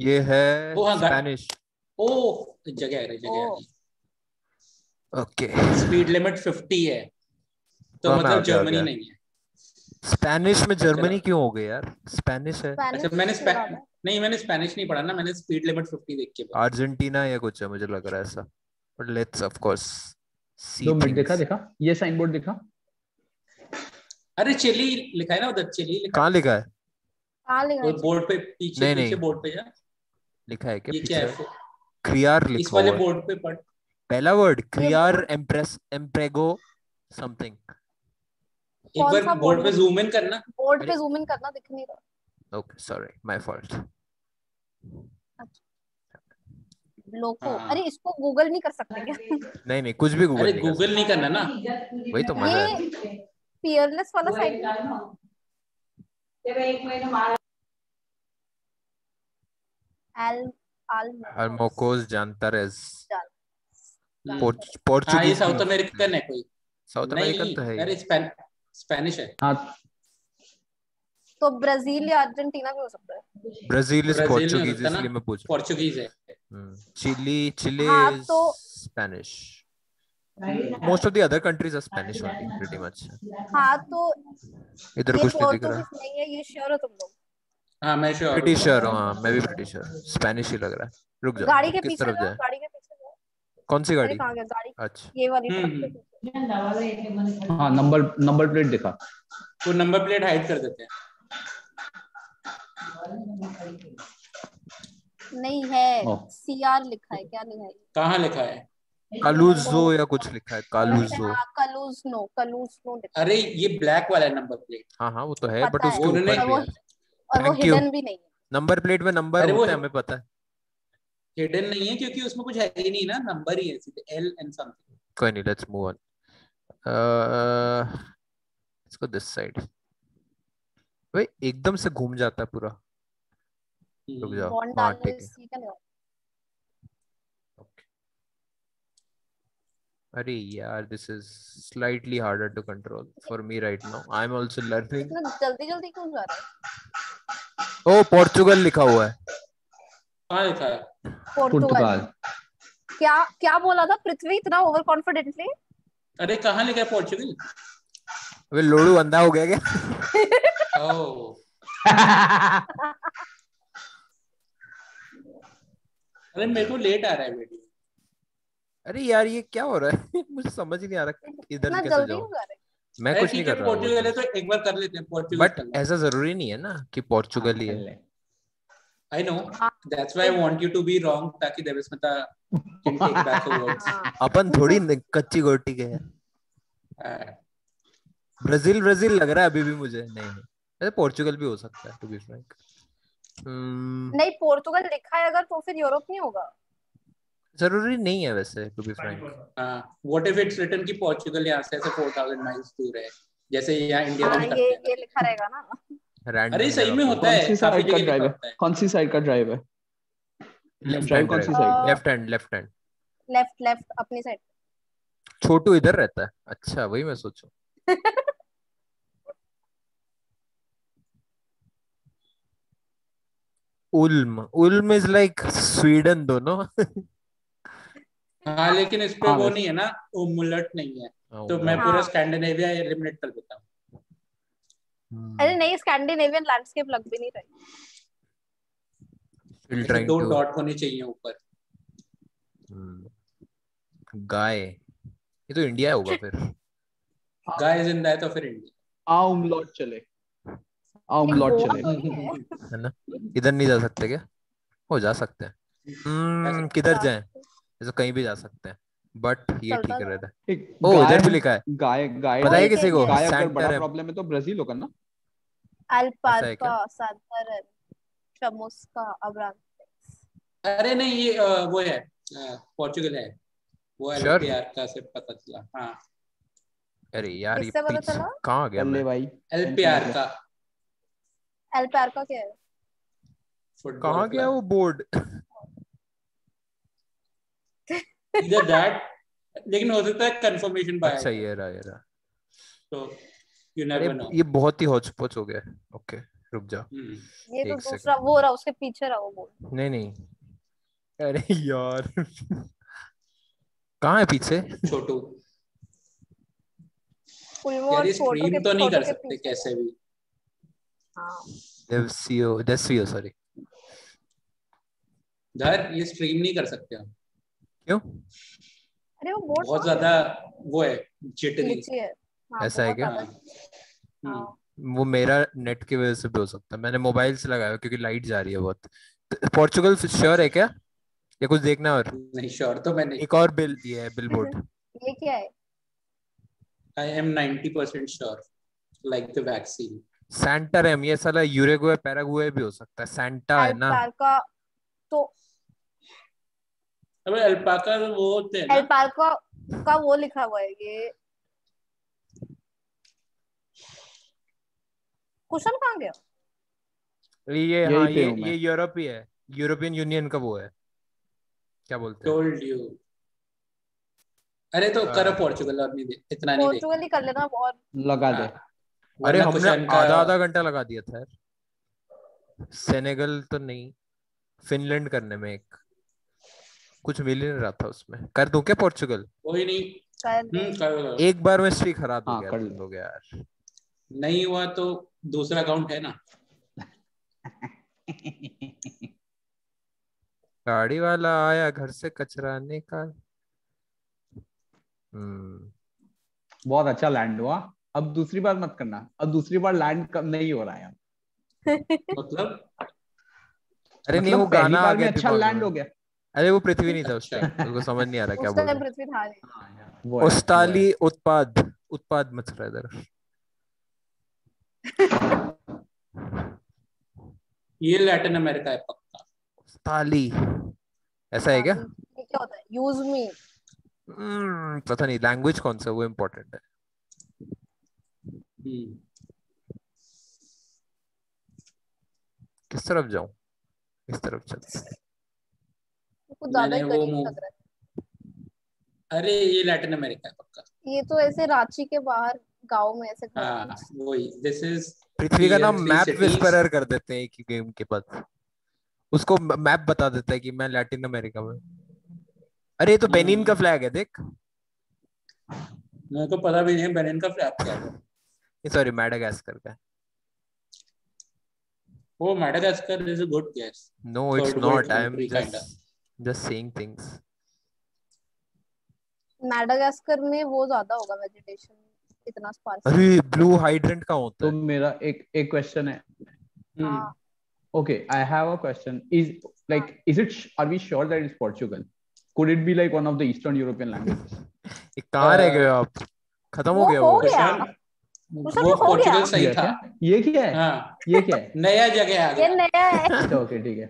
ये है वो हाँ स्पेनिश। ओ जगह है, जगह ओ है। ओके, स्पीड लिमिट 50 है, तो हाँ मैं आ मतलब गया आ जर्मनी गया। नहीं है। स्पेनिश में चलो जर्मनी क्यों हो गई यार, स्पेनिश है। अच्छा, स्पेनिश मैंने लगा था। नहीं, मैंने स्पेनिश नहीं पढ़ा ना, मैंने स्पीड लिमिट 50 देख के बोला। अर्जेंटीना या कुछ है मुझे लग रहा है ऐसा, but let's of course see 2 minute, देखा थिंग्स। देखा ये साइन बोर्ड देखा। अरे चिली लिखा है ना उधर, चिली लिखा है कहाँ लिखा है? कहाँ लिखा वो है? बोर्ड पे, पीछे नहीं पीछे नहीं, बोर्ड पे जा। लिखा है क्या ये क्या पीछे? है? क्रियार इस लिखा वाले हुआ है, बोर्ड पे पढ़। पहला वर्ड ये क्रियार बोर्ड एम्प्रेस एम्प्रेगो समथिंग। एक कौन बार सा बोर्ड बोर्ड पे है? जूम इन करना। बोर्ड अरे पे जूम इन करना, दिख नहीं रहा। Okay, sorry, my fault. Loco, अरे हाँ इसको गूगल नहीं कर सकते क्या? नहीं नहीं, कुछ भी अरे गूगल नहीं कर गूगल नहीं सकते, करना ना। वही तो मजा है। ये फियरलेस वाला साइट नहीं है? एल आलमोकोस अल्मोकोस जानतारेस, जान हाँ ये पोर्चुगीज भी साउथ हो सकता है। अमेरिकन है कोई। साउथ अमेरिकन नहीं तो है ही। अरे स्पेनिश है। हाँ तो ब्राजील या अर्जेंटीना भी हो सकता है। ब्राजील इज ब्राजील नहीं हो पोर्चुगीज, सकता ना, इसलिए मैं पूछ रहा पोर्चुगीज है। हूँ। चिली, चिले हाँ इज तो Spanish. Hmm. Most of the other countries are Spanish only pretty much. हाँ तो इधर ये कुछ नहीं दिख पोर्तुगीज रहा। नहीं है, ये श्योर हो तुम लोग? हाँ मैं श्योर ब्रिटिश हूँ। श्योर हूँ, हाँ मैं भी ब्रिटिश श्योर, स्पेनिश ही लग रहा है। रुक जाओ, गाड़ी के किस पीछे तरफ जाओ, जाए? गाड़ी के पीछे जाओ। कौन सी अरे गाड़ी? कहाँ गया गाड़ी? अच्छा, ये वाली ट्रक के हम्म। पीछे। हाँ, नंबर नंबर प्लेट देखा। वो नंबर प्लेट हाइड कर देते हैं। नहीं है, ओ सीआर लिखा है, क्या लिखा है? कहाँ लिखा है? कालुजो ओ या कुछ लिखा है, ऐसे, कालुजो। हाँ कलूजनो लिखा है। अरे ये ब्लैक वाला है नंबर प्लेट। हाँ हाँ वो तो है, बट पता है, उसके वो उन्होंने ऊपर भी है। और वो थैंक यू। हिडन भी नहीं है। नंबर प्लेट में नंबर अरे वो होता है, हमें पता है। हिडन नहीं है क्योंकि उसमें कुछ है ही नहीं ना, नंबर ही है सीधे एल एंड समथिंग। कोई नहीं, लेट्स मूव ऑन। इसको दिस साइड। भाई एकदम से घूम जाता है पूरा। रुक जाओ, बॉन्ड हाँ डालने ठीक है। से क्या लगा? Okay. अरे यार, this is slightly harder to control for me right now, I am also learning. इतना जल्दी जल्दी क्यों जा रहा है? ओ पोर्चुगल लिखा हुआ है। कहाँ लिखा है? पोर्तुगाल। पुर्तगाल। क्या क्या बोला था पृथ्वी इतना ओवर कॉन्फिडेंटली? अरे कहाँ लिखा है पोर्चुगल? अबे लोड़ू अंधा हो गया क्या? ओह अरे मेरे को लेट आ रहा है वीडियो। अरे यार ये क्या हो रहा है मुझे समझ ही नहीं आ रहा इधर इतना कैसे जल्दी जाऊं। क्यों जा रहे? मैं अरे कुछ नहीं ठीक है, कर रहा, वो पोर्चुगल है चीज, तो एक बार कर लेते हैं, पोर्चुगल बट कर लेते ऐसा जरूरी नहीं है ना कि पोर्चुगल ही है। हैं। I know, that's why I want you to be wrong, ताकि Devasmita can take back her words. हाँ अपन थोड़ी कच्ची गोटी के हैं। ब्राजील ब्राजील लग रहा है अभी भी मुझे, नहीं नहीं, ऐसे पोर्चुगल भी हो सकता है टू बी फ्रैंक। नहीं, पोर्तुगल लिखा है अगर तो फिर यूरोप नहीं होगा। जरूरी नहीं है वैसे to be frank. What if it's written कि पोर्चुगल यहाँ से ऐसे 4000 माइल्स दूर है, जैसे यहाँ इंडिया हाँ में ये करते हैं। लिखा रहेगा ना। अरे रैंडम सही जगह में पे होता कौन है, सी काफी साइड का जगह ड्राइव लिखा है? होता है। कौन सी साइड का ड्राइव है? लेफ्ट ड्राइव हैंड कौन सी drive, side? Left hand left hand. Left left अपनी साइड। छोटू इधर रहता है, अच्छा वही मैं सोचूं। Ulm, Ulm is like Sweden दोनों। हाँ लेकिन इस पे हाँ वो वैसे नहीं है ना, उमुलट नहीं है, तो मैं हाँ, पूरा हाँ स्कैंडिनेविया एलिमिनेट कर देता हूँ। अरे नहीं, स्कैंडिनेवियन लैंडस्केप लग भी नहीं रही। Still ऐसे trying 2 to डॉट होने चाहिए ऊपर। गाय, ये तो इंडिया होगा फिर। गाय जिंदा है तो फिर इंडिया। आउमलॉट चले, आउमलॉट वो चले। है ना, इधर नहीं जा सकते क्या? हो जा सकते हैं। किधर जाएं? ऐसे कहीं भी जा सकते हैं, बट ये चलता ठीक जाए। रहता है। एक ओ गाय इधर भी लिखा है, गाय गाय पता है एक किसी को? गाय अगर बड़ा सैंटरम। प्रॉब्लम है तो ब्राजील होगा ना। ऐसा है क्या? अल्पाका, साधारण, चमुस्का, अब्रांथिस। अरे नहीं, ये वो है, पोर्चुगल है वो। श्योर? एलपीआर का से पता चला। हाँ, अरे यार ये किससे पता पीछे चला? कहाँ गया कर ले मैं? भाई, एलपीआर का अल्पाका क्या है? फुटबॉल कहाँ गया क्लब। वो बोर्ड? इधर दैट, लेकिन हो सकता है कंफर्मेशन अच्छा बाय, ये रहा। तो यू अरे नेवर नो। ये बहुत ही हौच पौच हो गया। ओके रुक जा, ये तो एक दूसरा सेकंड। वो रहा, उसके पीछे रहा वो बोल। नहीं नहीं, अरे यार कहाँ है पीछे? छोटू पुलमो यार, और ये स्ट्रीम तो नहीं छोटू कर के सकते पीछे। कैसे भी। हाँ, डेस्वियो सॉरी। धर, ये स्ट्रीम नहीं कर सकते हम, क्यों? अरे वो बोर्ड बहुत ज्यादा वो है, जिटरी। नीचे है। हाँ, ऐसा है बहुत क्या? ज्यादा। हाँ, वो मेरा नेट की वजह से भी हो सकता है, मैंने मोबाइल से लगाया क्योंकि लाइट जा रही है बहुत। पोर्चुगल श्योर है क्या, या कुछ देखना है? और नहीं श्योर तो मैं नहीं। एक और बिल ये है बिलबोर्ड। ये क्या है? I am 90% sure, like the vaccine. Santarem, ये साला यूरुग्वे पैराग्वे भी हो सकता है। सैंटा है ना? अल्पाका तो अबे अल्पाका तो वो होते हैं ना। अल्पाका का वो लिखा हुआ है ये। कुशन कहाँ गया? ये यही हाँ, पे ये हूँ मैं। ये यूरोप ही है, यूरोपियन यूनियन का वो है, क्या बोलते हैं? Told you. अरे तो करो पोर्चुगल, और नहीं दे, इतना नहीं दे। पोर्चुगल ही कर लेना। और लगा दे। हाँ, अरे वरना हमने कुशन का। आधा घंटा लगा दिया था यार। सेनेगल तो नहीं, फिनलैंड करने में एक कुछ मिल ही नहीं रहा था उसमें। कर दूं क्या पोर्चुगल? कोई नहीं। कर ले। करो। एक बार में स्ट्रीक हरा हाँ, दूंगा कर तुम ले। लोग यार। नहीं हुआ तो दूसरा अकाउंट है ना। गाड़ी वाला आया घर से कचरा निकाल। बहुत अच्छा लैंड हुआ। अब दूसरी बार मत करना, अब दूसरी बार लैंड कम नहीं हो रहा है। मतलब अरे नहीं, मतलब वो पहली गाना आ बार में गया अच्छा दिमाग लैंड हो में। गया। अरे वो पृथ्वी नहीं था उस अच्छा। टाइम, उसको समझ नहीं आ रहा क्या उस बोल टाइम रहा। पृथ्वी था नहीं। हाँ यार, वो है, वो है। ओस्ताली उत्पाद, उत्पाद मच रहा है इधर। ये लैटिन अमेरिका है पक्का। ओस्ताली ऐसा है क्या? ये क्या होता है? Use me. पता नहीं लैंग्वेज कौन सा, वो इम्पोर्टेंट है। किस तरफ जाऊं? इस तरफ चलते हैं। कुछ ज्यादा ही मैंने वो करीब मूव, लग रहा अरे ये लैटिन अमेरिका है पक्का। है। ये तो ऐसे रांची के बाहर गांव में ऐसे घर है हाँ कुछ। वही, दिस इज पृथ्वी का नाम टीयर 3 मैप सिटीज। विस्परर कर देते हैं एक ही गेम के बाद। उसको मैप बता देता है कि मैं लैटिन अमेरिका में। अरे ये तो बेनिन का फ्लैग है देख। मेरे को पता भी नहीं है बेनिन का फ्लैग क्या है। सॉरी, मैडागास्कर का। वो Madagascar is a good guess. No it's third world not, I am country kind of. Just saying things. Madagascar में वो ज्यादा होगा वेजिटेशन, इतना स्पार्स। अरे ब्लू हाइड्रेंट का होता तो है। मेरा एक एक क्वेश्चन है। हाँ, Okay, I have a question. Are we sure that it's Portugal? Could it be like one of the Eastern European languages? ये कहाँ रह गए हो आप? खत्म हो वो गया हो वो? गया। कुशन, कुशन वो हो पोर्चुगल गया। सही ये था। क्या? ये क्या है? हाँ, ये क्या है? नया जगह आ ये गया। नया है। अच्छा, ओके, ठीक है।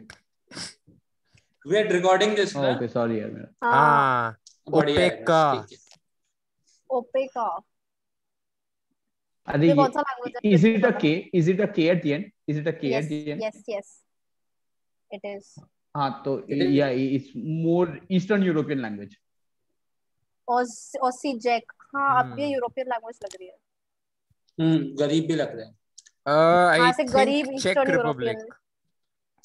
वी आर रिकॉर्डिंग दिस ना। ओके, सॉरी यार मेरा। हाँ, हाँ, बढ़िया है, ओपेका। ठीक है। ओपे का। अरे ये ये कौन सा लैंग्वेज है? is it a K? Is it a K at the end? Is it a K yes at the end? Yes yes, it is. हाँ, तो It is- yeah, it's more Eastern European language. Aussie jack. हाँ, अब ये European language लग रही है। गरीब भी लग रहे हैं। आई हाँ, ऐसे गरीब थिंक चेक ईस्टर्न रिपब्लिक। यूरोपियन।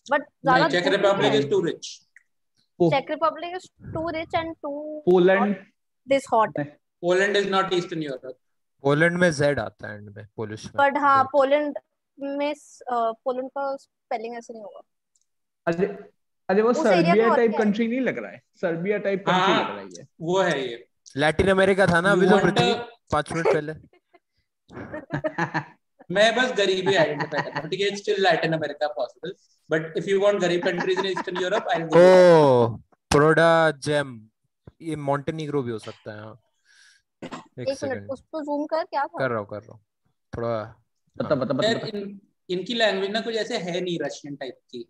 बट नहीं, ज्यादा चेक दूर नहीं रिपब्लिक है। Is too rich. चेक Republic is too rich and to Poland. This hot. Poland is not Eastern Europe. Poland में जेड आता है एंड में, पोलिश में बट हाँ बोथ। पोलैंड में पोलैंड का स्पेलिंग ऐसे नहीं होगा। अरे अरे वो उस एरिया में सर्बिया और टाइप क्या है? कंट्री नहीं लग रहा है, सर्बिया टाइप हाँ कंट्री हाँ लग रहा है ये। वो है ये। लैटिन अमेरिका था ना यू अभी तो वांट पृथ्वी 5 मिनट पहले। मैं बस गरीबी आइडेंटिफाई कर रहा हूँ, ठीक है, still Latin America possible, but if you want गरीब countries in Eastern Europe I will give you that. ओ प्रोडा जेम, ये मॉन्टेनीग्रो भी हो सकता है। हाँ एक एक मिनट सेकंड उस पर जूम कर, क्या था? कर रहा हूँ थोड़ा। बता हाँ बता बता यार बता। इनकी लैंग्वेज ना कुछ ऐसे है नहीं रशियन टाइप की,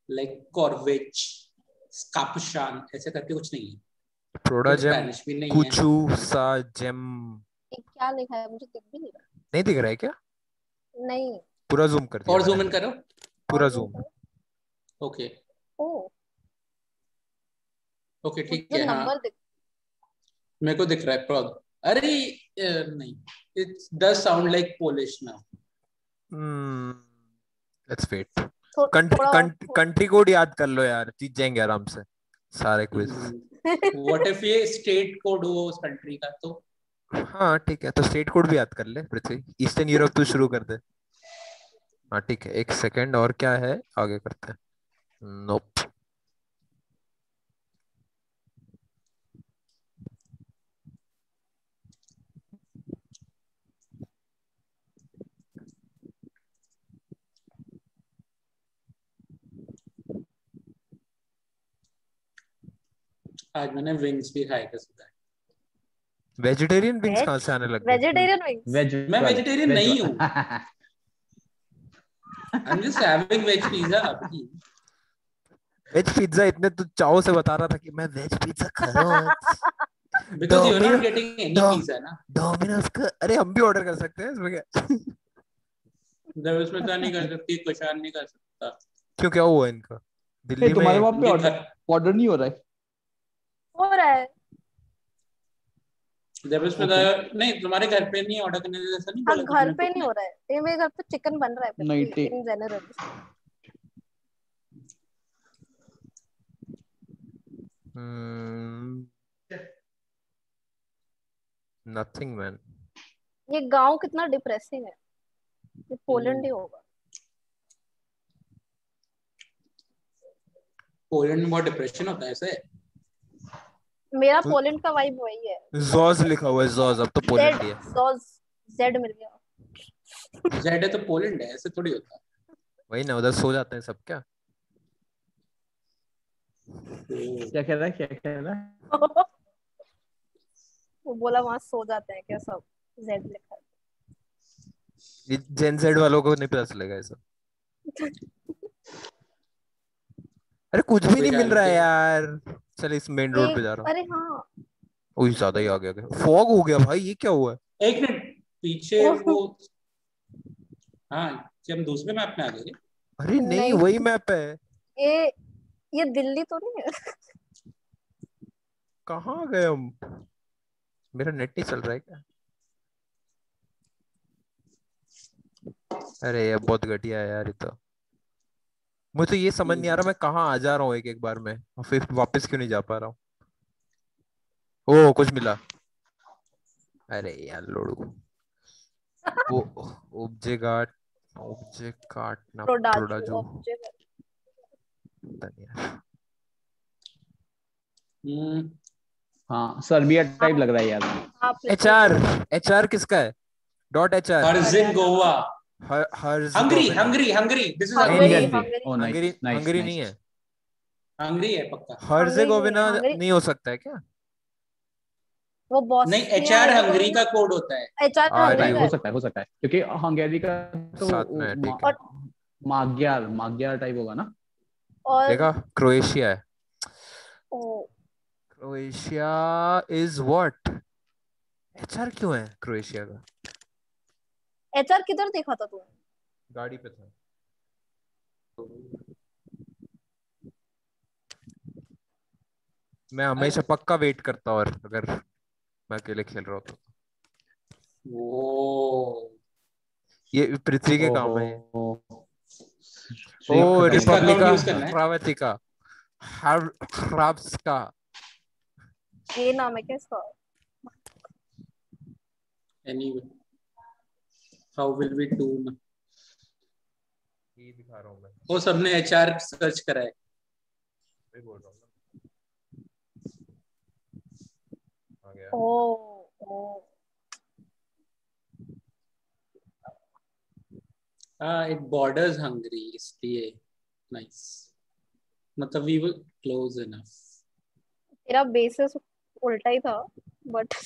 लाइक कॉर्वेच, स्कापशान ऐसे करके कुछ नहीं है, प्रोडा फिर जेम, स्पेनिश भी नहीं है। कुचू सा जेम। ये क्या लिखा है, मुझे दिख भी नहीं रहा। नहीं दिख रहा है क्या? नहीं। पूरा जूम कर दिया और जूम मैंने, इन करो। पूरा और जूम जूम। करो। ओके ओ ओके ठीक मुझे है। हाँ नंबर दिख। मेरे को दिख रहा है प्रोग। अरे नहीं, it does sound like Polish now. Let's wait. थोड़ा और कंट्री कोड याद कर लो यार, जीत जाएंगे आराम से सारे क्विज। व्हाट इफ ये स्टेट कोड हो उस कंट्री का तो? हाँ ठीक है, तो स्टेट कोड भी याद कर ले पृथ्वी, ईस्टर्न यूरोप तो शुरू कर दे। हाँ ठीक है, एक सेकंड, और क्या है आगे करते हैं। नोप। आज मैंने विंग्स भी खाए थे सुबह। वेजिटेरियन विंग्स कहाँ वेज से आने लग गए? Vegetarian wings. वेज मैं वेजिटेरियन नहीं हूँ, वाला। I am just having veg pizza अभी। वेज पिज्जा इतने तो चाव से बता रहा था कि मैं वेज पिज्जा खा रहा हूँ आज। Because you are not getting any dough pizza ना। डोमिनोज का, अरे हम भी ऑर्डर कर सकते हैं इसमें क्या? जब उसमें तो नहीं कर सकती, कुशान नहीं कर सकता। क्यों, क्या हुआ इनका दिल्ली तुम्हारे में? वहां पे उनके घर ऑर्डर नहीं हो रहा है? हो रहा है। जब उसमें Okay. नहीं, तुम्हारे घर पे नहीं ऑर्डर करने जैसा नहीं हाँ बोला घर तुमने पे खुद नहीं ने? हो रहा है, ये मेरे घर पे चिकन बन रहा है नहीं इन जनरल। Nothing man. ये गांव कितना डिप्रेसिंग है, ये पोलैंड ही होगा। पोलैंड में बहुत डिप्रेशन होता है ऐसे। मेरा पोलैंड का वाइब वही है। जॉज लिखा हुआ है, जॉज, अब तो पोलैंड ही है। जेड मिल गया। जेड है तो पोलैंड है, ऐसे थोड़ी होता। वही ना, उधर सो जाते हैं सब क्या? क्या कह रहा है, क्या कह रहा है? वो बोला वहां सो जाते हैं क्या सब, जेड लिखा ये जेन जेड वालों को नहीं पता चलेगा ये सब। अरे कुछ भी नहीं मिल रहा है यार। चल इस मेन है। रोड पे जा रहा हूँ। अरे हाँ। ओह ज्यादा ही आ गया, फॉग हो गया भाई, ये क्या हुआ है? एक मिनट पीछे वो। हाँ कि हम दूसरे मैप में आ गए। अरे नहीं, नहीं वही मैप है। ये ये दिल्ली तो नहीं है। कहाँ गए हम? मेरा नेट नहीं चल रहा है क्या? अरे ये बहुत घटिया है यार ये तो। मुझे तो ये समझ नहीं आ रहा मैं कहाँ आ जा रहा हूँ एक एक बार में, और फिर वापस क्यों नहीं जा पा रहा हूँ। ओ कुछ मिला। अरे यार लोड़ू, वो ऑब्जे काटना प्रोडाजू प्रोडाजू, ऑब्जेक्ट। पता नहीं यार। हाँ सर्बिया टाइप लग रहा है यार। हाँ एचआर, एचआर किसका है? Dot HR. Herzegovina. Hungary Herzegovina. Hungary Hungary, this is Hungary Hungary. Hungary. Oh Hungary, nice nice Hungary नहीं नाइस। है। हंगरी है पक्का। हंगरी नहीं है, हर्ज़गोविना हंगरी नहीं हो सकता है क्या? वो नहीं, बॉस्निया एचआर हंगरी हर्जेगोविना। का कोड होता है। एचआर तो अरे हंगरी का है। हो सकता है क्योंकि हंगेरी का तो साथ में है, ठीक है। और माग्यार माग्यार टाइप होगा ना। और देखा, क्रोएशिया है। ओ, क्रोएशिया इज व्हाट? एचआर क्यों है क्रोएशिया का? एचआर किधर देखा था तूने? गाड़ी पे था। मैं हमेशा पक्का वेट करता, और अगर मैं अकेले खेल रहा हूँ तो। वो ये पृथ्वी के काम है। ओहो ओ किसका अकाउंट रिपब्लिका यूज करना है? ह्राबातिका, ह्राब्सका। ये नाम है क्या इसका? Anyway, how will we do now? ये दिखा रहा हूँ मैं, वो सबने HR सर्च करा है. मैं बोल रहा हूँ ना. आ गया. Oh. It borders Hungary, इसलिए nice. मतलब we were close enough. तेरा basis उल्टा ही था, but